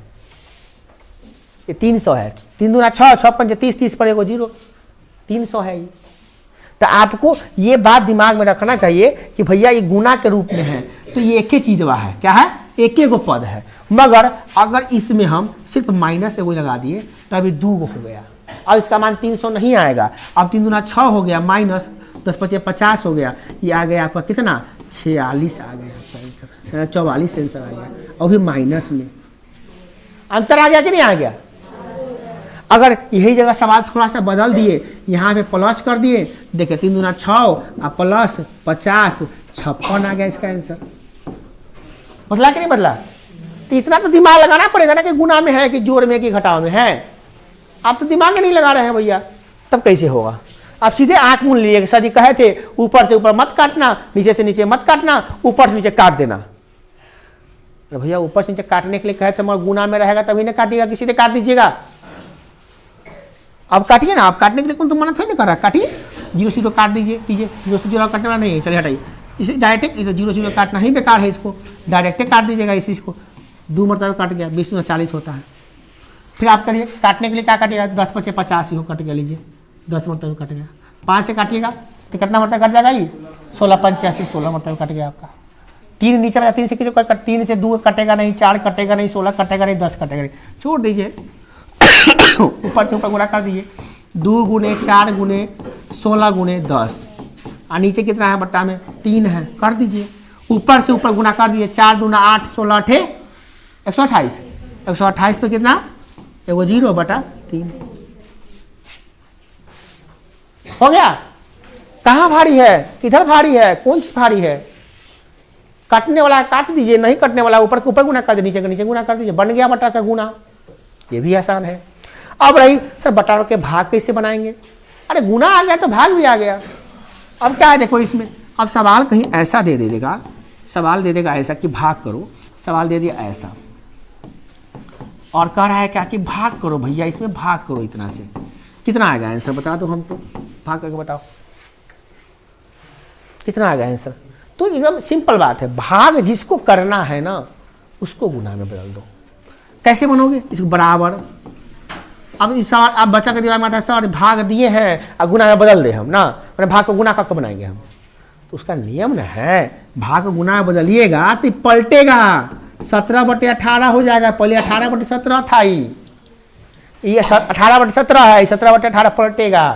ये 300 है। 3 दूना 6, 6 पंचे 30, 30 पर एगो 0, 300 है ये। तो आपको ये बात दिमाग में रखना चाहिए कि भैया ये गुना के रूप में है तो ये एक ही चीज वह है, क्या है? एक एक पद है। मगर अगर इसमें हम सिर्फ माइनस एगो लगा दिए तो अभी 2 हो गया, अब इसका मान 300 नहीं आएगा। अब 3 दूना 6 हो गया, माइनस 10 पचे 50 हो गया, ये आ गया आपका कितना? 46 आ गया, 44 आंसर आ गया, और भी माइनस में। अंतर आ गया कि नहीं आ गया? अगर यही जगह सवाल थोड़ा सा बदल दिए, यहाँ पे प्लस कर दिए, देखिए 3 दूना 6 और प्लस 50, 56 आ गया इसका आंसर। बदला कि नहीं बदला? तो इतना तो दिमाग लगाना पड़ेगा ना कि गुना में है कि जोड़ में कि घटाव में है। आप तो दिमाग नहीं लगा रहे हैं भैया, तब कैसे होगा? आप सीधे आंख मूंद लिए। सर जी कहे थे ऊपर से ऊपर मत काटना, नीचे से नीचे मत काटना, ऊपर से नीचे काट देना। अरे भैया ऊपर से नीचे काटने के लिए कहे थे, मगर गुना में रहेगा तभी ना काटिएगा, किसी से काट दीजिएगा। अब काटिए ना, आप काटने के लिए कौन तो मना थोड़ी नहीं कर रहा, काटिए, 0 0 काट दीजिए, 0 से 0 काटने वाला नहीं है। चलिए हटाइए इसे, डायरेक्ट इसे 0 0 काटना ही बेकार है, इसको डायरेक्ट काट दीजिएगा। इसी को 2 मरतबा काट गया, 20 में 40 होता है। फिर आप करिए, काटने के लिए क्या काटिएगा? 10 पचे 50 हो कट गया, लीजिए 10 मरतबा कट गया। 5 से काटिएगा तो कितना मरतबा कट जाएगा? ये 16 85, 16 मरतबा कट गया आपका। 3 नीचे वाला 3 से किसी को 3 से 2 कटेगा नहीं, 4 कटेगा नहीं, 16 कटेगा नहीं, 10 कटेगा नहीं, छोड़ दीजिए। ऊपर से ऊपर गुणा कर दीजिए, 2 गुने 4 गुने 16 गुने 10, और नीचे कितना है बट्टा में? 3 है, कर दीजिए। ऊपर से ऊपर गुणा कर दीजिए, 4 दूना 8, 16 8 128, 128 पे कितना? एगो 0 बटा 3 हो गया। कहाँ भारी है? किधर भारी है? कौन सी भारी है? काटने वाला काट दीजिए, नहीं काटने वाला ऊपर के ऊपर गुना कर दीजिए, नीचे के नीचे गुना कर दीजिए, बन गया बटा का गुना। ये भी आसान है। अब रही सर बटा के भाग कैसे बनाएंगे? अरे गुना आ गया तो भाग भी आ गया। अब क्या है देखो इसमें, अब सवाल कहीं ऐसा दे देगा, सवाल दे देगा ऐसा कि भाग करो, सवाल दे दिया ऐसा और कह रहा है क्या कि भाग करो भैया, इसमें भाग करो इतना से, कितना आएगा आंसर? बता दो हमको, भाग करके बताओ कितना आएगा आंसर। तो एकदम सिंपल बात है, भाग जिसको करना है ना उसको गुना में बदल दो। कैसे बनोगे? इसको बराबर। अब इस सवाल आप बच्चा के दिमाग में आता है सर भाग दिए हैं और गुना में बदल दे हम ना, मैंने भाग को गुना कब बनाएंगे हम? तो उसका नियम न है, भाग को गुना में बदलिएगा तो पलटेगा, 17/18 हो जाएगा। पहले 18/17 था, ये 18/17 है, 17/18 पलटेगा।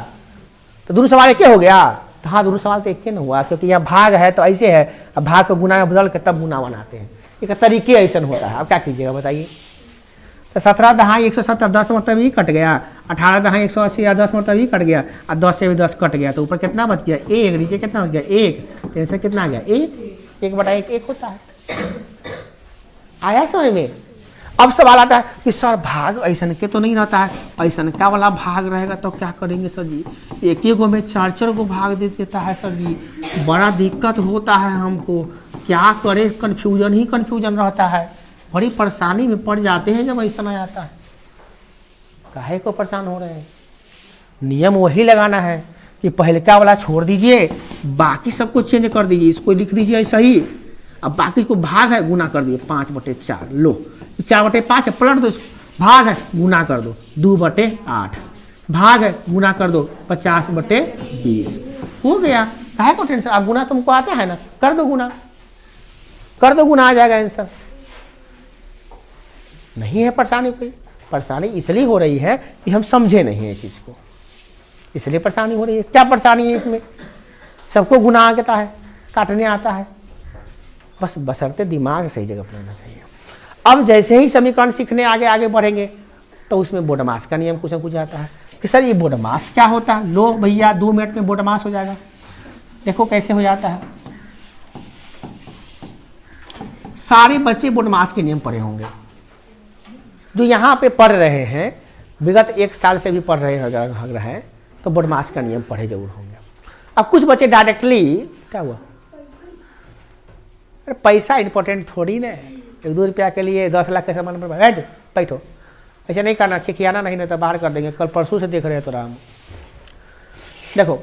तो दोनों सवाल एक हो गया। तो हाँ, दोनों सवाल तो एक न हुआ, क्योंकि यहाँ भाग है तो ऐसे है, अब भाग को गुना में बदल के तब गुना बनाते हैं। एक तरीके ऐसा होता है। अब क्या कीजिएगा बताइए? तो 17 दहाई 170, 10 मतलब ही कट गया, 18 दहाई 180 या 10 मतलब ही कट गया, और 10 से भी 10 कट गया, तो ऊपर कितना बच गया? 1, नीचे कितना बच गया? 1, तो ऐसे कितना आ गया? 1 बटा 1 1 होता है। आया समझ में? अब सवाल आता है कि सर भाग ऐसा के तो नहीं रहता है, ऐसा क्या वाला भाग रहेगा तो क्या करेंगे सर जी? एक गो में 4 गो भाग दे देता है सर जी, बड़ा दिक्कत होता है हमको, क्या करें? कन्फ्यूजन ही कन्फ्यूजन रहता है, बड़ी परेशानी में पड़ जाते हैं जब ऐसा नहीं आता है। काहे को परेशान हो रहे हैं? नियम वही लगाना है ये पहलका वाला छोड़ दीजिए, बाकी सबको चेंज कर दीजिए, इसको लिख दीजिए ऐसा ही। अब बाकी को भाग है गुना कर दिए 5/4, लो 4/5 है पलट दो इसको, भाग है गुना कर दो 2/8, भाग है गुना कर दो 50/20, हो गया। काहे को टेंशन, अब गुना तुमको आता है ना, कर दो गुना, कर दो गुना, आ जाएगा आंसर। नहीं है परेशानी कोई, परेशानी इसलिए हो रही है कि हम समझे नहीं है चीज को, इसलिए परेशानी हो रही है। क्या परेशानी है इसमें, सबको गुना आता है, काटने आता है, बस बशर्ते दिमाग सही जगह पर होना चाहिए। अब जैसे ही समीकरण सीखने आगे आगे बढ़ेंगे तो उसमें बोडमास का नियम कुछ ना कुछ आता है कि सर ये बोडमास क्या होता है। लो भैया 2 मिनट में बोडमास हो जाएगा, देखो कैसे हो जाता है। सारे बच्चे बोडमास के नियम पढ़े होंगे, जो यहाँ पे पढ़ रहे हैं, विगत 1 साल से भी पढ़ रहे हैं तो बोडमास का नियम पढ़े जरूर होंगे। अब कुछ बच्चे डायरेक्टली, क्या हुआ, अरे पैसा इंपॉर्टेंट थोड़ी ना, 1-2 रुपया के लिए 10 लाख के सामान पर बैठो, ऐसा नहीं करना, खिखियाना नहीं, तो बाहर कर देंगे। कल परसों से देख रहे हैं तो राम, देखो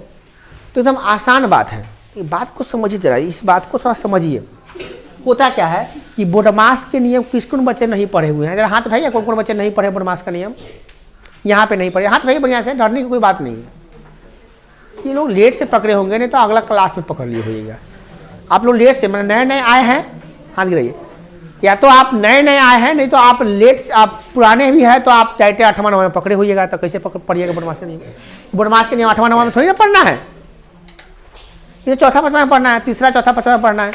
तो एकदम आसान बात है, ये बात को समझिए जरा, इस बात को थोड़ा समझिए। होता क्या है कि बोडमास के नियम किस कौन बच्चे नहीं पढ़े हुए हैं, जरा हाथ उठाइए, कौन कौन बच्चे नहीं पढ़े बोडमास का नियम, यहाँ पे नहीं पढ़े, हाथ उठाइए बढ़िया से, डरने की कोई बात नहीं है। ये लोग लेट से पकड़े होंगे, नहीं तो अगला क्लास में पकड़ लिए होइएगा। आप लोग लेट से, मतलब नए नए आए हैं, हाथ गिराइए, या तो आप नए नए आए हैं, नहीं तो आप लेट, आप पुराने भी हैं तो आप डायरेक्ट 8वां 9वां में पकड़े होइएगा। तो कैसे पढ़िएगा बोडमास के नियम, बोडमास के नियम 8वां 9वां में थोड़ी ना पढ़ना है, ये 4था 5वां में पढ़ना है, 3रा 4था 5वां में पढ़ना है।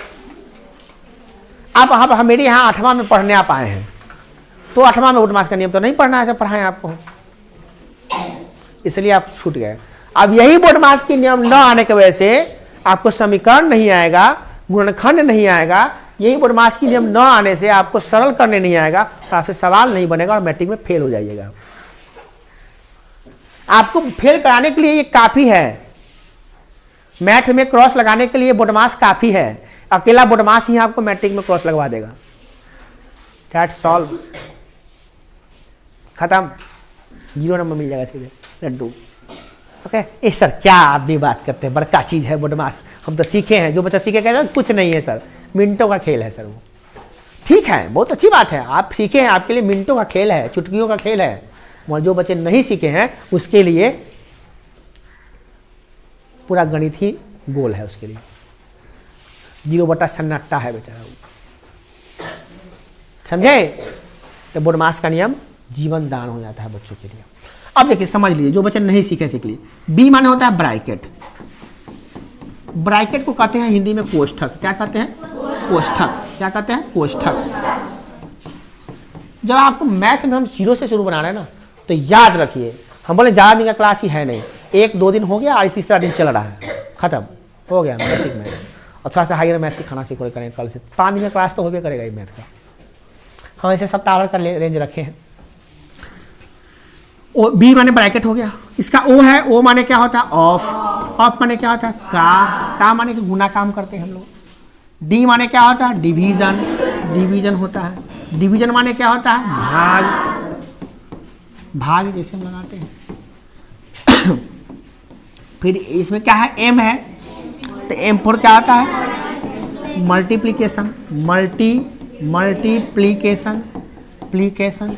आप मेरे यहाँ 8वां में पढ़ने आप आए हैं तो 8वां में बोडमास का नियम तो नहीं पढ़ना है, जब पढ़ाएं आपको, इसलिए आप छूट गए। अब यही बोडमास के नियम न आने की वजह से आपको समीकरण नहीं आएगा, गुणनखंड नहीं आएगा, यही बोडमास की नियम न आने से आपको सरल करने नहीं आएगा, तो आपसे सवाल नहीं बनेगा और मैट्रिक में फेल हो जाइएगा। आपको फेल कराने के लिए ये काफी है, मैथ में क्रॉस लगाने के लिए बोडमास काफी है, अकेला बोडमास ही आपको मैट्रिक में क्रॉस लगवा देगा। दैट्स सॉल्व, खत्म, 0 नंबर मिल जाएगा सीधे लड्डू। ओके, ये सर क्या आप भी बात करते हैं, बड़का चीज है बोडमास, हम तो सीखे हैं, जो बच्चा सीखे कहते हैं कुछ नहीं है सर, मिनटों का खेल है सर वो। ठीक है, बहुत अच्छी बात है, आप सीखे हैं, आपके लिए मिनटों का खेल है, चुटकियों का खेल है, और जो बच्चे नहीं सीखे हैं उसके लिए पूरा गणित ही गोल है, उसके लिए 0/सन्नाटा है बेचारा, समझे। तो बोडमास का नियम जीवन दान हो जाता है बच्चों के लिए। अब देखिए समझ लीजिए, जो बच्चे नहीं सीखे सीख लिए। बी माने होता है ब्रैकेट, ब्रैकेट को कहते हैं हिंदी में कोष्ठक, क्या कहते हैं, कोष्ठक, क्या कहते हैं, कोष्ठक। जब आपको मैथ में हम 0 से शुरू बना रहे हैं ना, तो याद रखिए, हम बोले ज़्यादा दिन का क्लास ही है नहीं, 1-2 दिन हो गया, आज 3रा दिन चल रहा है, खत्म हो गया बेसिक मैथ, और थोड़ा सा हायर मैथ सिखाना सीख करें कल से, 5 दिन का क्लास तो हो भी करेगा ये मैथ का। हम ऐसे सप्ताह भर का रेंज रखे हैं। ओ बी माने ब्रैकेट हो गया, इसका ओ है, ओ माने क्या होता है, ऑफ, ऑफ माने क्या होता है, का माने कि गुना काम करते हैं हम लोग। डी माने क्या होता है, डिवीजन, डिवीजन होता है। डिवीजन माने क्या होता है, भाग, भाग जैसे हम लगाते हैं। फिर इसमें क्या है, एम है, तो एम फोर क्या होता है, मल्टीप्लीकेशन, मल्टीप्लीकेशन, प्लीकेशन,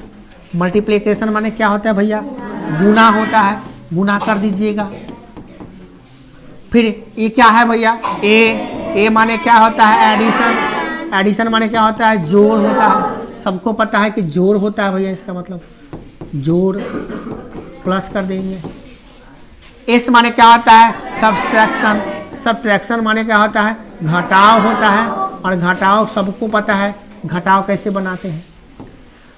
मल्टीप्लीकेशन माने क्या होता है भैया, गुना होता है, गुना कर दीजिएगा। फिर ये क्या है भैया, ए माने क्या होता है, एडिशन, एडिशन माने क्या होता है, जोड़ होता है, सबको पता है कि जोड़ होता है भैया, इसका मतलब जोड़, प्लस कर देंगे। एस माने क्या होता है, सब्ट्रैक्शन, सब्ट्रैक्शन माने क्या होता है, घटाव होता है, और घटाव सबको पता है, घटाव कैसे बनाते हैं।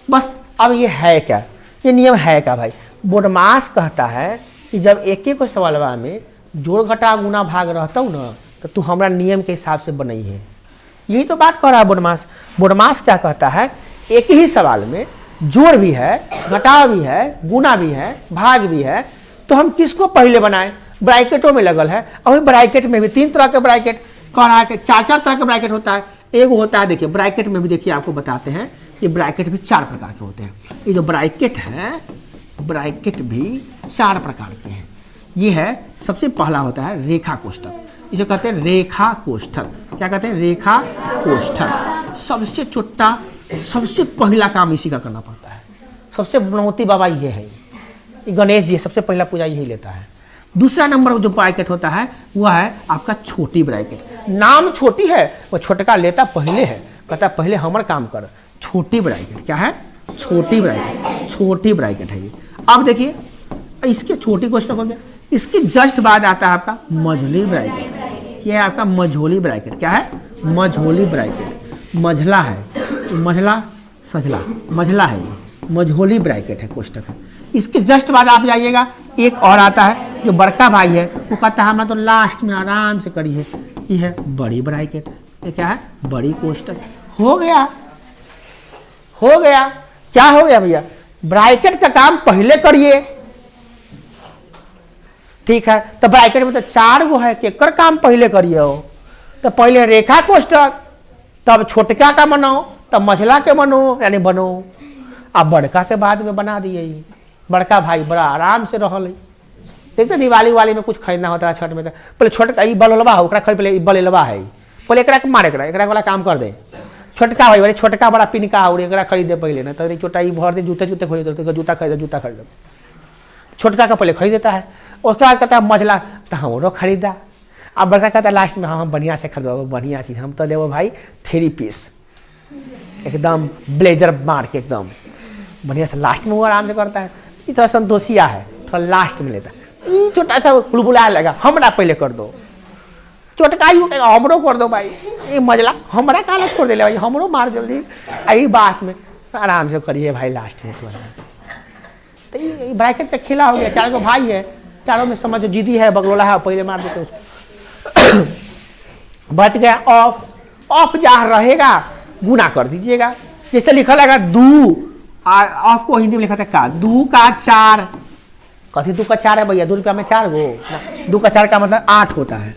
बस अब ये है क्या, ये नियम है क्या भाई, बोडमास कहता है कि जब एक ही को सवालवा में जोड़ घटा गुना भाग रहता हूँ ना, तो तू हमारा नियम के हिसाब से बनाई है, यही तो बात कर रहा है बोडमास। बोडमास क्या कहता है, एक ही सवाल में जोड़ भी है, घटाव भी है, गुना भी है, भाग भी है, तो हम किसको पहले बनाएं, ब्रैकेटों में लगल है। और ब्रैकेट में भी 3 तरह के ब्रैकेट कह रहा है कि 4 तरह के ब्रैकेट होता है। एक होता है, देखिए ब्रैकेट में भी देखिए आपको बताते हैं, ये ब्रैकेट भी 4 प्रकार के होते हैं। ये जो ब्रैकेट है, ब्रैकेट भी 4 प्रकार के हैं। ये है सबसे पहला होता है रेखा कोष्ठक, इसे कहते हैं रेखा कोष्ठक। क्या कहते हैं? रेखा कोष्ठक। सबसे छोटा सबसे पहला काम इसी का करना पड़ता है। सबसे बनौती बाबा ये है, ये गणेश जी सबसे पहला पूजा यही लेता है। दूसरा नंबर जो ब्रैकेट होता है वह है आपका छोटी ब्रैकेट। नाम छोटी है, वो छोटका लेता पहले है, कहता पहले हमारा काम कर। छोटी ब्रैकेट क्या है? छोटी ब्रैकेट, छोटी ब्रैकेट है ये। अब देखिए इसके छोटी क्वेश्चन हो गया, इसके जस्ट बाद आता है आपका मझोली ब्रैकेट। ये है आपका मझोली ब्रैकेट। क्या है? मझोली ब्रैकेट। मझला है, मझला सझला मझला है, मझोली ब्रैकेट है, कोष्टक है। इसके जस्ट बाद आप जाइएगा, एक और आता है जो बड़का भाई है, वो कहता है हमारा तो लास्ट में आराम से करिए, ये है बड़ी ब्रैकेट। ये क्या है? बड़ी कोष्टक। हो गया, हो गया। क्या हो गया भैया? ब्रैकेट का काम पहले करिए, ठीक है। तो ब्रैकेट में तो 4 गो है, केकर काम पहले करिए हो। तो पहले रेखा कोष्टक, तब छोटका का बनाओ, तब मझला के बनो, यानी बनो। अब बड़का के बाद में बना दिए। ये बड़का भाई बड़ा आराम से रहल है। देखते दिवाली वाली में कुछ खरीदना होता है छठ में, तो पहले छोटका ई बलवा हो, खरीद पहले बलेलवा है, पहले एक मार एक वाला काम कर दे। छोटका भाई बड़े छोटका बड़ा पिनका और एक खरीदे पहले ना, तो छोटा ई भर दे, जूते जूते खरीदे, जूता खरीद छोटका का पहले खरीद देता है। उसके बाद कहता है मझला, तो हमरो खरीदा। अब बड़का कहता है लास्ट में हम बढ़िया से खरीदो, बढ़िया चीज़ हम तो देवो भाई 3 पीस एकदम ब्लेजर मार के एकदम बढ़िया से। लास्ट में वो आराम से करता है, ये थोड़ा संतोषिया है, थोड़ा लास्ट में लेता है। ये छोटा सा बुलबुला लगा, हमरा पहले कर दो। छोटका ही हमरो कर दो भाई, ये मझला हमरा काला छोड़ दे भाई, हमरो मार जल्दी। यही बात में आराम से करिए भाई लास्ट में। तो ये ब्रैकेट का खेला हो गया। 4 गो भाई है, चारों में समझ जिदी है, बगलोला है, पहले मार देते उसको। बच गया ऑफ। ऑफ जहाँ रहेगा गुना कर दीजिएगा। जैसे लिखा लगा 2, ऑफ को हिंदी में लिखा था का 2 का 4। कथी 2 का 4 है भैया? 2 रुपया में 4 गो। 2 का 4 का मतलब 8 होता है।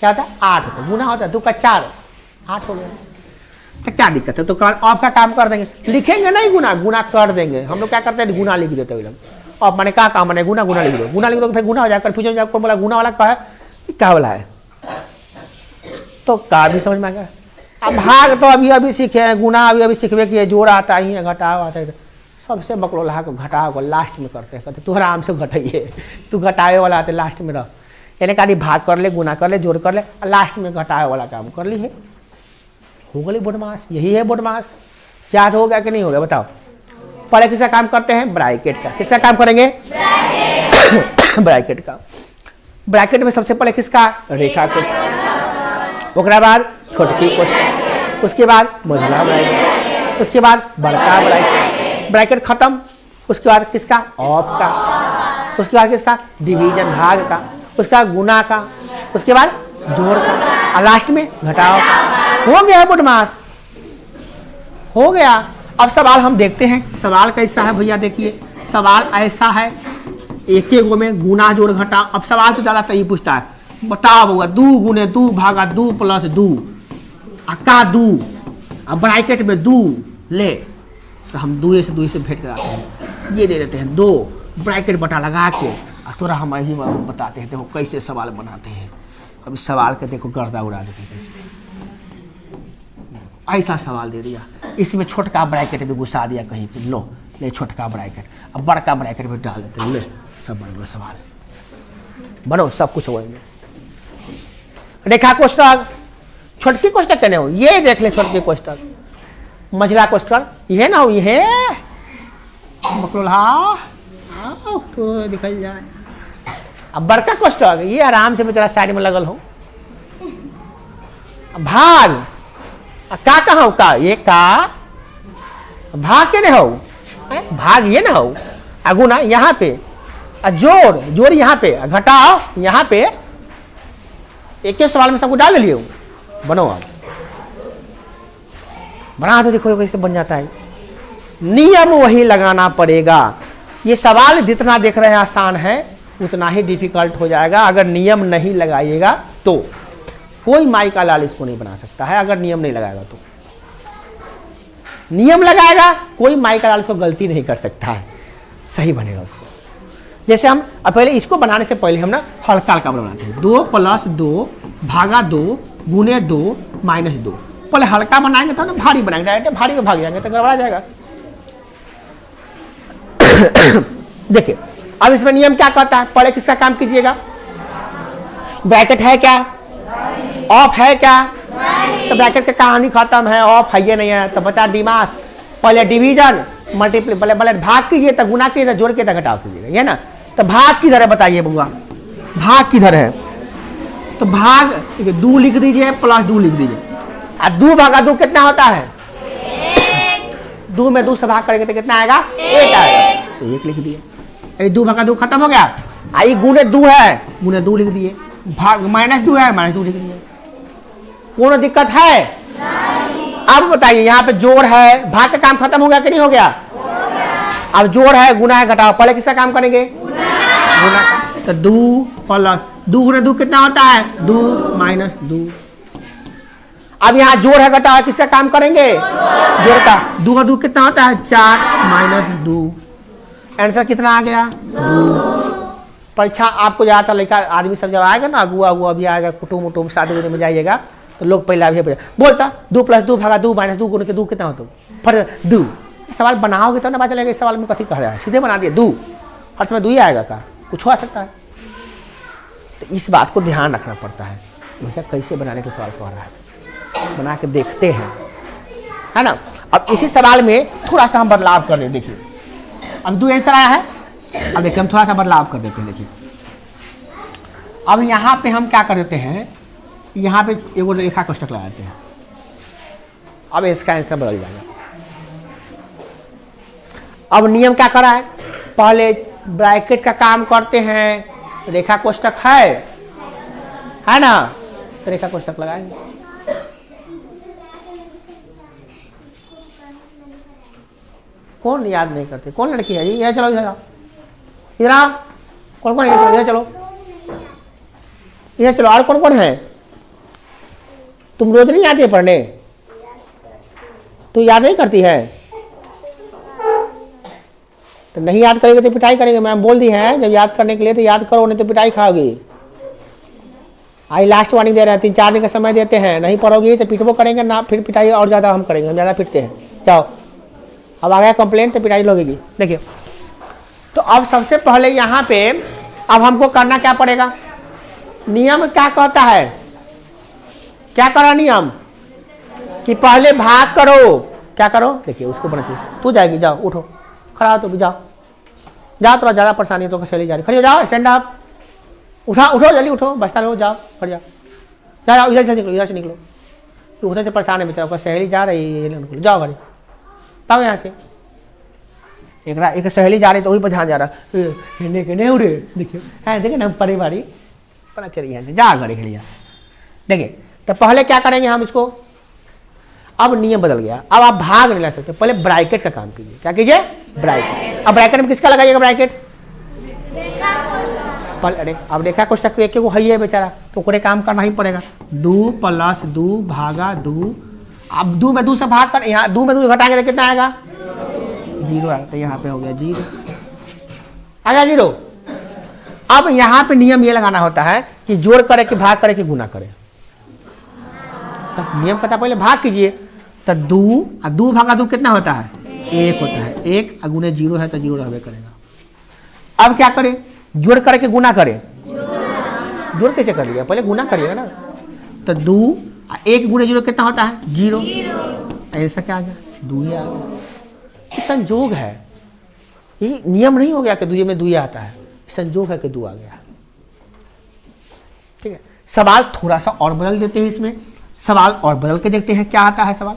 क्या होता है? 8 होता है, गुना होता है। 2 का 4 8 हो गया। तो क्या दिक्कत है? तो ऑफ का काम कर देंगे, लिखेंगे नहीं गुना, गुना कर देंगे। हम लोग क्या करते हैं? गुना लिख देते हैं। अब मैंने क्या काम मैंने गुना गुना लिख दो, गुना लिख दो, फिर गुना हो जाकर फ्यूचर में आपको बोला गुना वाला क्या है, क्या वाला है, तो का भी समझ में आ गया। अब भाग तो अभी अभी सीखे हैं, गुना अभी अभी सीखवे कि जोड़ आता ही है, घटाव आता है। सबसे बकलोला को घटाव को लास्ट में करते हैं, कहते तू आराम से घटाइए, तू घटावे वाला आते लास्ट में रह। यानी कहा भाग कर ले, गुना कर ले, जोड़ कर ले, लास्ट में घटावे वाला काम कर ली है। हो गई बोडमास, यही है बोडमास। याद हो गया कि नहीं हो गया बताओ? पहले किसका काम करते हैं? ब्रैकेट का। किसका काम करेंगे? ब्रैकेट का। ब्रैकेट में सबसे पहले किसका? रेखा कोष्ठक, उसके बाद छोटकी कोष्ठक, उसके बाद मझला ब्रैकेट, उसके बाद बड़का ब्रैकेट। ब्रैकेट खत्म, उसके बाद किसका? ऑफ का, उसके बाद किसका? डिवीजन भाग का, उसका गुना का, उसके बाद जोड़ का, और लास्ट में घटाव का। हो गया बोडमास, हो गया। अब सवाल हम देखते हैं, सवाल कैसा है भैया? देखिए सवाल ऐसा है, एक एक में गुना जोड़ घटा। अब सवाल तो ज़्यादा सही पूछता है, बताओ बउआ 2 गुने 2 भागा 2 प्लस 2 का 2, अब ब्रैकेट में 2 ले, तो हम 2 से भेंट कराते हैं, ये दे देते हैं 2, ब्रैकेट बटा लगा के थोड़ा हम यही बताते हैं। देखो कैसे सवाल बनाते हैं। अभी सवाल के देखो गर्दा उड़ा देते हैं कैसे। ऐसा सवाल दे दिया, इसमें छोटका ब्रैकेट भी घुसा दिया कहीं पे, लो ले छोटका ब्रैकेट, अब बड़का ब्रैकेट भी डाल देते हैं, ले सब बन गए सवाल, बनो सब कुछ हो। रेखा कोष्ठक, छोटकी कोष्ठक कहने हो, ये देख ले छोटकी कोष्ठक, मझला कोष्ठक ये ना हो, ये बकलोला तो निकल जाए। अब बड़का कोष्ठक ये आराम से बेचारा साइड में लगल हो। भाग का कहा हो? का ये का भाग के नहीं हो, भाग ये ना हो, गुना यहाँ पे, जोड़ जोड़ यहाँ पे, घटाओ यहाँ पे। एक ही सवाल में सबको डाल लिए बनो। आप बना तो देखो कैसे बन जाता है। नियम वही लगाना पड़ेगा। ये सवाल जितना देख रहे हैं आसान है, उतना ही डिफिकल्ट हो जाएगा अगर नियम नहीं लगाइएगा तो। कोई माई का लाल इसको नहीं बना सकता है अगर नियम नहीं लगाएगा तो। नियम लगाएगा कोई माई का लाल को गलती नहीं कर सकता है, सही बनेगा उसको। जैसे हम अब पहले इसको बनाने से पहले हम ना हल्का हल्का बनाते हैं। 2 + 2 भागा 2 गुने 2 माइनस 2। पहले हल्का बनाएंगे तो ना भारी बनाएंगे, डायरेक्ट भारी में भाग जाएंगे तो गड़बड़ा जाएगा। देखिए अब इसमें नियम क्या कहता है, पहले किसका काम कीजिएगा, ब्रैकेट है क्या, ऑफ है क्या, तो ब्रैकेट की कहानी खत्म है, ऑफ है ये नहीं है तो बचा डिमास। पहले डिवीजन मल्टीप्लाई, पहले भाग कीजिए तो गुना कीजिए, जोड़ के तो घटाव कीजिएगा, ये ना। तो भाग किधर है बताइए बउआ, भाग किधर है, तो भाग 2 लिख दीजिए प्लस 2 लिख दीजिए। अब 2 भागा 2 कितना होता है, 2 में 2 से भाग करेंगे तो कितना आएगा, 1 आएगा, तो 1 लिख दिए। 2 भागा 2 खत्म हो गया। आई गुने 2 है, गुने 2 लिख दिए, भाग माइनस 2 है, माइनस 2 लिख दिए। कोनो दिक्कत है? अब बताइए यहाँ पे जोड़ है, भाग का काम खत्म हो गया कि नहीं हो गया? अब जोड़ है, गुना है, घटाओ, पहले किसका काम करेंगे, गुना का। तो 2 प्लस 2 गुने 2 कितना होता है, 2 माइनस 2। अब यहाँ जोड़ है, घटाओ है, किसका काम करेंगे, जोड़ का। 2 का 2 कितना होता है, 4 माइनस 2। आंसर कितना आ गया, 2। परीक्षा आपको ज्यादातर लड़का आदमी सब जब आएगा ना, अगुआ अगुआ भी आएगा, कुटुम उटुम शादी में जाइएगा तो लोग पहले अभी बोलता 2 + 2 भागा 2 माइनस 2 गुने के 2 कितना होता है, फर्क 2। सवाल बनाओगे तो ना पता चलेगा इस सवाल में कथी कह रहा है, सीधे बना दिए 2, हर समय 2 ही आएगा का, कुछ हो सकता है। तो इस बात को ध्यान रखना पड़ता है, भैया कैसे बनाने के सवाल कह रहा है, बना के देखते हैं, है ना। अब इसी सवाल में थोड़ा सा हम बदलाव कर रहे, देखिए अब 2 आंसर आया है, अब देखिए हम थोड़ा सा बदलाव कर देते हैं। देखिए अब यहाँ पे हम क्या कर देते हैं, यहाँ पे एक रेखा कोष्ठक लगाते हैं। अब इसका आंसर बदल जाएगा। अब नियम क्या करा है, पहले ब्रैकेट का काम करते हैं, रेखा कोष्ठक है ना, तो रेखा कोष्ठक लगाएंगे। कौन याद नहीं करते, कौन लड़की है ये, चलो इधर आओ, इधर आओ, कौन कौन है, इधर चलो, इधर चलो, और कौन कौन है, तुम रोज नहीं आती है पढ़ने, तू याद नहीं करती है, तो नहीं याद करेंगे तो पिटाई करेंगे, मैम बोल दी है जब याद करने के लिए तो याद करो, नहीं तो पिटाई खाओगी। आई लास्ट वार्निंग दे रहे हैं, 3-4 दिन का समय देते हैं, नहीं पढ़ोगी तो पिटबो करेंगे ना, फिर पिटाई और ज्यादा हम करेंगे, हम ज्यादा पिटते हैं। जाओ अब आ गया कंप्लेंट तो पिटाई लगेगी। देखिए तो अब सबसे पहले यहाँ पे अब हमको करना क्या पड़ेगा, नियम क्या कहता है, क्या करा नियम कि पहले भाग करो, क्या करो, देखिए उसको बनाइए, तू जाएगी, जाओ उठो, खड़ा हो तो भी जाओ, जाओ थोड़ा ज्यादा परेशानी है तो चली जा रही, खड़ी हो जाओ, स्टैंड अप, उठा उठो जल्दी उठो, बस्ता लो, जाओ खड़ जाओ, जाओ इधर से निकलो, इधर से निकलो, उधर से परेशान है बेचारा, सहेली जा रही है, जाओ घड़ी पाओ यहाँ से। एक सहेली जा रही तो वही पर ध्यान जा रहा, हिंदी के नहीं उड़े, देखिए है देखिए ना परिवारी पता चलिए यहाँ से जा घड़ी खड़िया। देखिए तो पहले क्या करेंगे हम इसको, अब नियम बदल गया, अब आप भाग नहीं ला सकते, पहले ब्रैकेट का काम कीजिए, क्या कीजिए, ब्रैकेट। अब ब्रैकेट में किसका लगाइएगा ब्रैकेट, अरे अब रेखा कोष्ठक तो एक है बेचारा, तो कोई काम करना ही पड़ेगा। 2 + 2 भागा 2, अब 2 में 2 से भाग कर, यहाँ 2 में 2 घटाएंगे तो कितना आएगा, 0 आएगा, तो यहाँ पे हो गया 0, आ गया 0। अब यहाँ पे नियम ये लगाना होता है कि जोड़ करे कि भाग करे कि गुना करे, तो नियम कहता है पहले भाग कीजिए, तो 2 भागा 2 कितना होता है, 1 होता है, 1 गुने 0 है तो 0 रहबे करेगा। अब क्या करें, जोड़ करे कि गुना करे, जोड़ कैसे कर लिया, पहले गुना करिएगा ना, तो 2 1 गुने 0 कितना होता है, 0, ऐसा क्या आ गया, 2 ही आ गया। ये संजोग है, ये नियम नहीं हो गया कि 2 में 2 आता है, संजोग है कि 2 आ गया। ठीक है, सवाल थोड़ा सा और बदल देते हैं, इसमें सवाल और बदल के देखते हैं क्या आता है सवाल।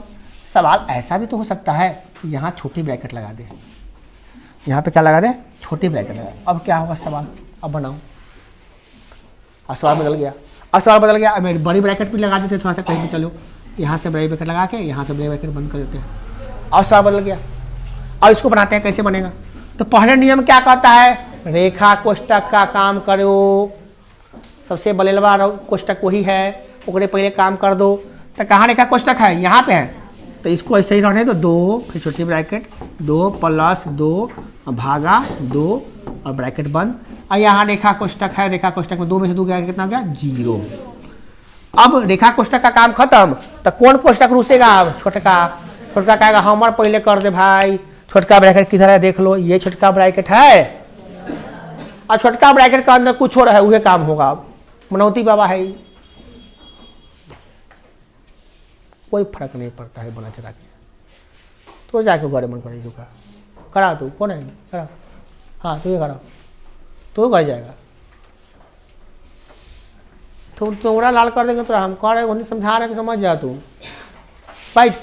सवाल ऐसा भी तो हो सकता है कि यहाँ छोटी ब्रैकेट लगा दे, यहाँ पे क्या लगा दे, छोटी ब्रैकेट लगा। अब क्या होगा सवाल, अब बनाओ, अब सवाल बदल गया, अब सवाल बदल गया, अब बड़ी ब्रैकेट भी लगा देते थोड़ा सा कहीं भी, चलो यहाँ से बड़ी ब्रैकेट लगा के यहाँ से बड़ी ब्रैकेट बंद कर देते हैं, अब सवाल बदल गया। अब इसको बनाते हैं, कैसे बनेगा, तो पहले नियम क्या कहता है, रेखा कोष्ठक का काम करो, सबसे बलेलवा कोष्ठक वही है, ओकरे पहले काम कर दो। तो कहाँ रेखा कोष्ठक है, यहाँ पे है, तो इसको ऐसे ही रहने दो, 2 फिर छोटी ब्रैकेट 2 + 2 भागा 2 और ब्रैकेट बंद। और यहाँ रेखा कोष्टक है, रेखा कोष्टक में 2 में से 2 गया कितना हो गया 0। अब रेखा कोष्टक का काम खत्म, तो कौन कोष्टक रुसेगा अब छोटका। छोटका कहेगा हमर पहले कर दे भाई। छोटका ब्रैकेट किधर है देख लो, ये छोटका ब्रैकेट है और छोटका ब्रैकेट के अंदर कुछ हो रहा है वही काम होगा। अब मनौती बाबा है, कोई फर्क नहीं पड़ता है बना चला के। तो जाके घरे मन करे का करा तू कौन है करा, हाँ तू ये करा तो कर जाएगा। तो तोड़ा लाल कर देंगे तो हम कह रहे हैं समझा रहे हैं समझ जा तू बैठ।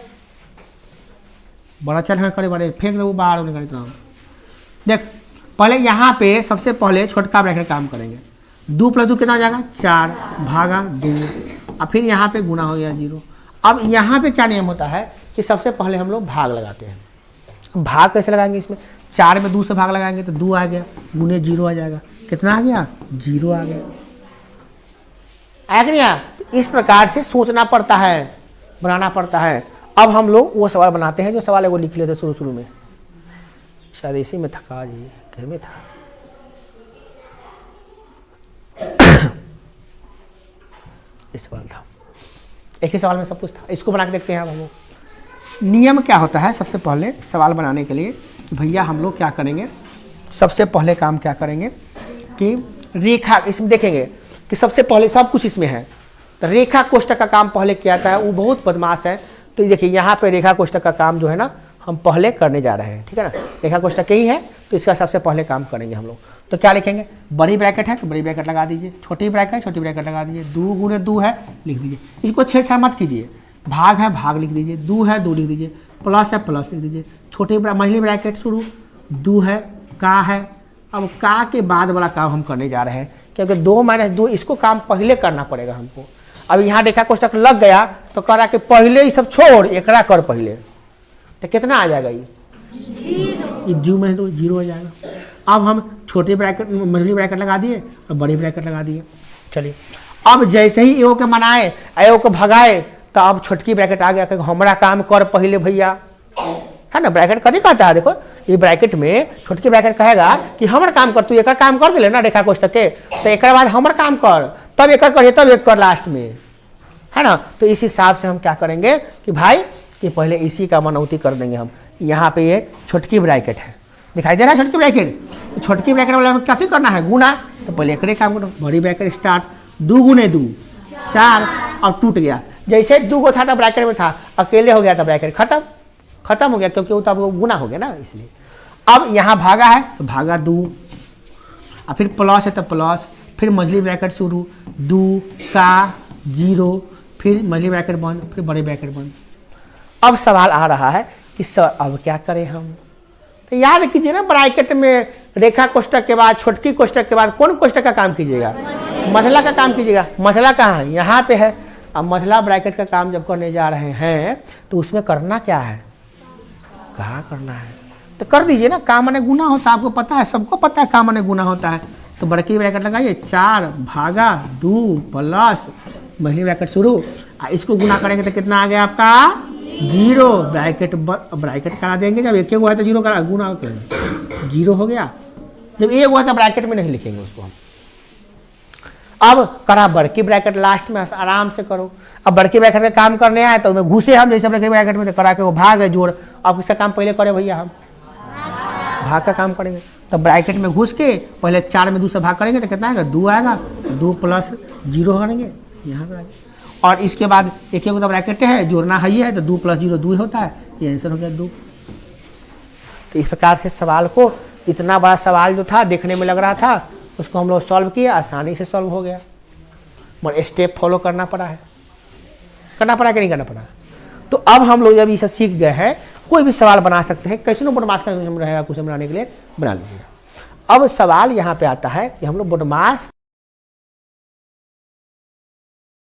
बड़ा चल है करे बड़े फेंक दे वो बाहर होने का। देख पहले यहाँ पे सबसे पहले छोटका ब्रैकेट काम करेंगे। 2 + 2 कितना हो जाएगा 4 भागा 2 और फिर यहाँ पे गुना हो गया 0। अब यहाँ पे क्या नियम होता है कि सबसे पहले हम लोग भाग लगाते हैं। भाग कैसे लगाएंगे इसमें 4 में 2 से भाग लगाएंगे तो 2 आ गया गुने 0 आ जाएगा। कितना आ गया 0 आ गया। आया कि नहीं। इस प्रकार से सोचना पड़ता है, बनाना पड़ता है। अब हम लोग वो सवाल बनाते हैं जो सवाल है वो लिख लेते शुरू में, शायद इसी में था जी घर में था। इस सवाल था, एक ही सवाल में सब कुछ था। इसको बना के देखते हैं। अब हम लोग नियम क्या होता है सबसे पहले सवाल बनाने के लिए कि भैया हम लोग क्या करेंगे। सबसे पहले काम क्या करेंगे कि रेखा इसमें देखेंगे कि सबसे पहले सब कुछ इसमें है तो रेखा कोष्टक का काम पहले किया जाता है। वो बहुत बदमाश है। तो देखिए यहाँ पे रेखा कोष्टक का काम जो है ना हम पहले करने जा रहे हैं, ठीक है ना। रेखा कोष्टक यही है तो इसका सबसे पहले काम करेंगे हम लोग। तो क्या लिखेंगे, बड़ी ब्रैकेट है तो बड़ी ब्रैकेट लगा दीजिए, छोटी ब्रैकेट लगा दीजिए, 2 गुने 2 है लिख दीजिए। इसको छेड़छाड़ मत कीजिए। भाग है भाग लिख दीजिए, 2 है 2 लिख दीजिए, प्लस है प्लस लिख दीजिए। छोटी मझली ब्रैकेट शुरू 2 है का है। अब का के बाद वाला काम हम करने जा रहे हैं क्योंकि 2 - 2 इसको काम पहले करना पड़ेगा हमको। अब यहाँ रेखा कोष्टक लग गया तो कह रहा कि पहले ही सब छोड़ एकरा कर पहले, तो कितना आ जाएगा ये 0 में 2 0 हो जाएगा। अब हम छोटे ब्रैकेट मझली ब्रैकेट लगा दिए और बड़ी ब्रैकेट लगा दिए। चलिए अब जैसे ही एओ के मनाए एओ को भगाए तो अब छोटकी ब्रैकेट आ गया कि हमारा काम कर पहले भैया, है ना। ब्रैकेट कभी कहता है देखो ये ब्रैकेट में छोटकी ब्रैकेट कहेगा कि हमारा काम कर, तू एक काम कर दे ना रेखा कोष्टक के तो एक बाद हमारा काम कर तब एक करिए तब एक कर लास्ट में, है ना। तो इस हिसाब से हम क्या करेंगे कि भाई कि पहले इसी का मनौती कर देंगे हम। यहाँ पे ये छोटकी ब्रैकेट है दिखाई दे रहा है छोटकी ब्रैकेट। छोटकी ब्रैकेट वाला में क्या करना है गुना, तो पहले एक काम करो। बड़ी ब्रैकेट स्टार्ट 2 गुने 2 4 और टूट गया। जैसे 2 को था तो ब्रैकेट में था, अकेले हो गया था ब्रैकेट खत्म हो गया क्योंकि वो तब गुना हो गया ना इसलिए। अब यहाँ भागा है तो भागा 2 और फिर प्लस है तो प्लस, फिर मझली ब्रैकेट शुरू 2 का 0 फिर मझली ब्रैकेट बंद फिर बड़ी ब्रैकेट बंद। अब सवाल आ रहा है कि सर अब क्या करें हम। तो याद कीजिए ना ब्रैकेट में रेखा कोष्टक के बाद छोटकी कोष्टक के बाद कौन कोष्टक का काम कीजिएगा, मझला का काम कीजिएगा। मझला कहाँ है, यहाँ पे है। अब मझला ब्रैकेट का काम जब करने जा रहे हैं तो उसमें करना क्या है, कहाँ करना है तो कर दीजिए ना। काम माने गुना होता है, आपको पता है, सबको पता है काम माने गुना होता है। तो बड़की ब्रैकेट लगाइए 4 भागा 2 प्लस मझली ब्रैकेट शुरू, इसको गुना करेंगे तो कितना आ गया आपका 0। ब्रैकेट करा देंगे, जब एक हुआ तो 0 करा गुना 0 हो गया। जब एक हुआ तो ब्रैकेट में नहीं लिखेंगे उसको हम। अब करा बड़की ब्रैकेट लास्ट में आराम से करो। अब बड़की ब्रैकेट का काम करने आए तो उसमें घुसे हम जैसे बड़की ब्रैकेट में तो करा के वो भाग है जोड़। अब इसका काम पहले करें भैया, हम भाग का काम करेंगे। तो ब्रैकेट में घुस के पहले 4 में 2 से भाग करेंगे तो कितना आएगा 2 आएगा, 2 प्लस 0 करेंगे यहाँ पे आएगा। और इसके बाद एक तो ब्रैकेट है जोड़ना है ही है तो 2 + 0 2 होता है, ये आंसर हो गया 2। तो इस प्रकार से सवाल को, इतना बड़ा सवाल जो था देखने में लग रहा था उसको हम लोग सॉल्व किया, आसानी से सॉल्व हो गया। मगर स्टेप फॉलो करना पड़ा कि नहीं करना पड़ा। तो अब हम लोग जब ये सब सीख गए हैं कोई भी सवाल बना सकते हैं, कैसे बोडमास का रहेगा कुछ बनाने के लिए बना लीजिएगा। अब सवाल यहाँ पे आता है कि हम लोग बोडमास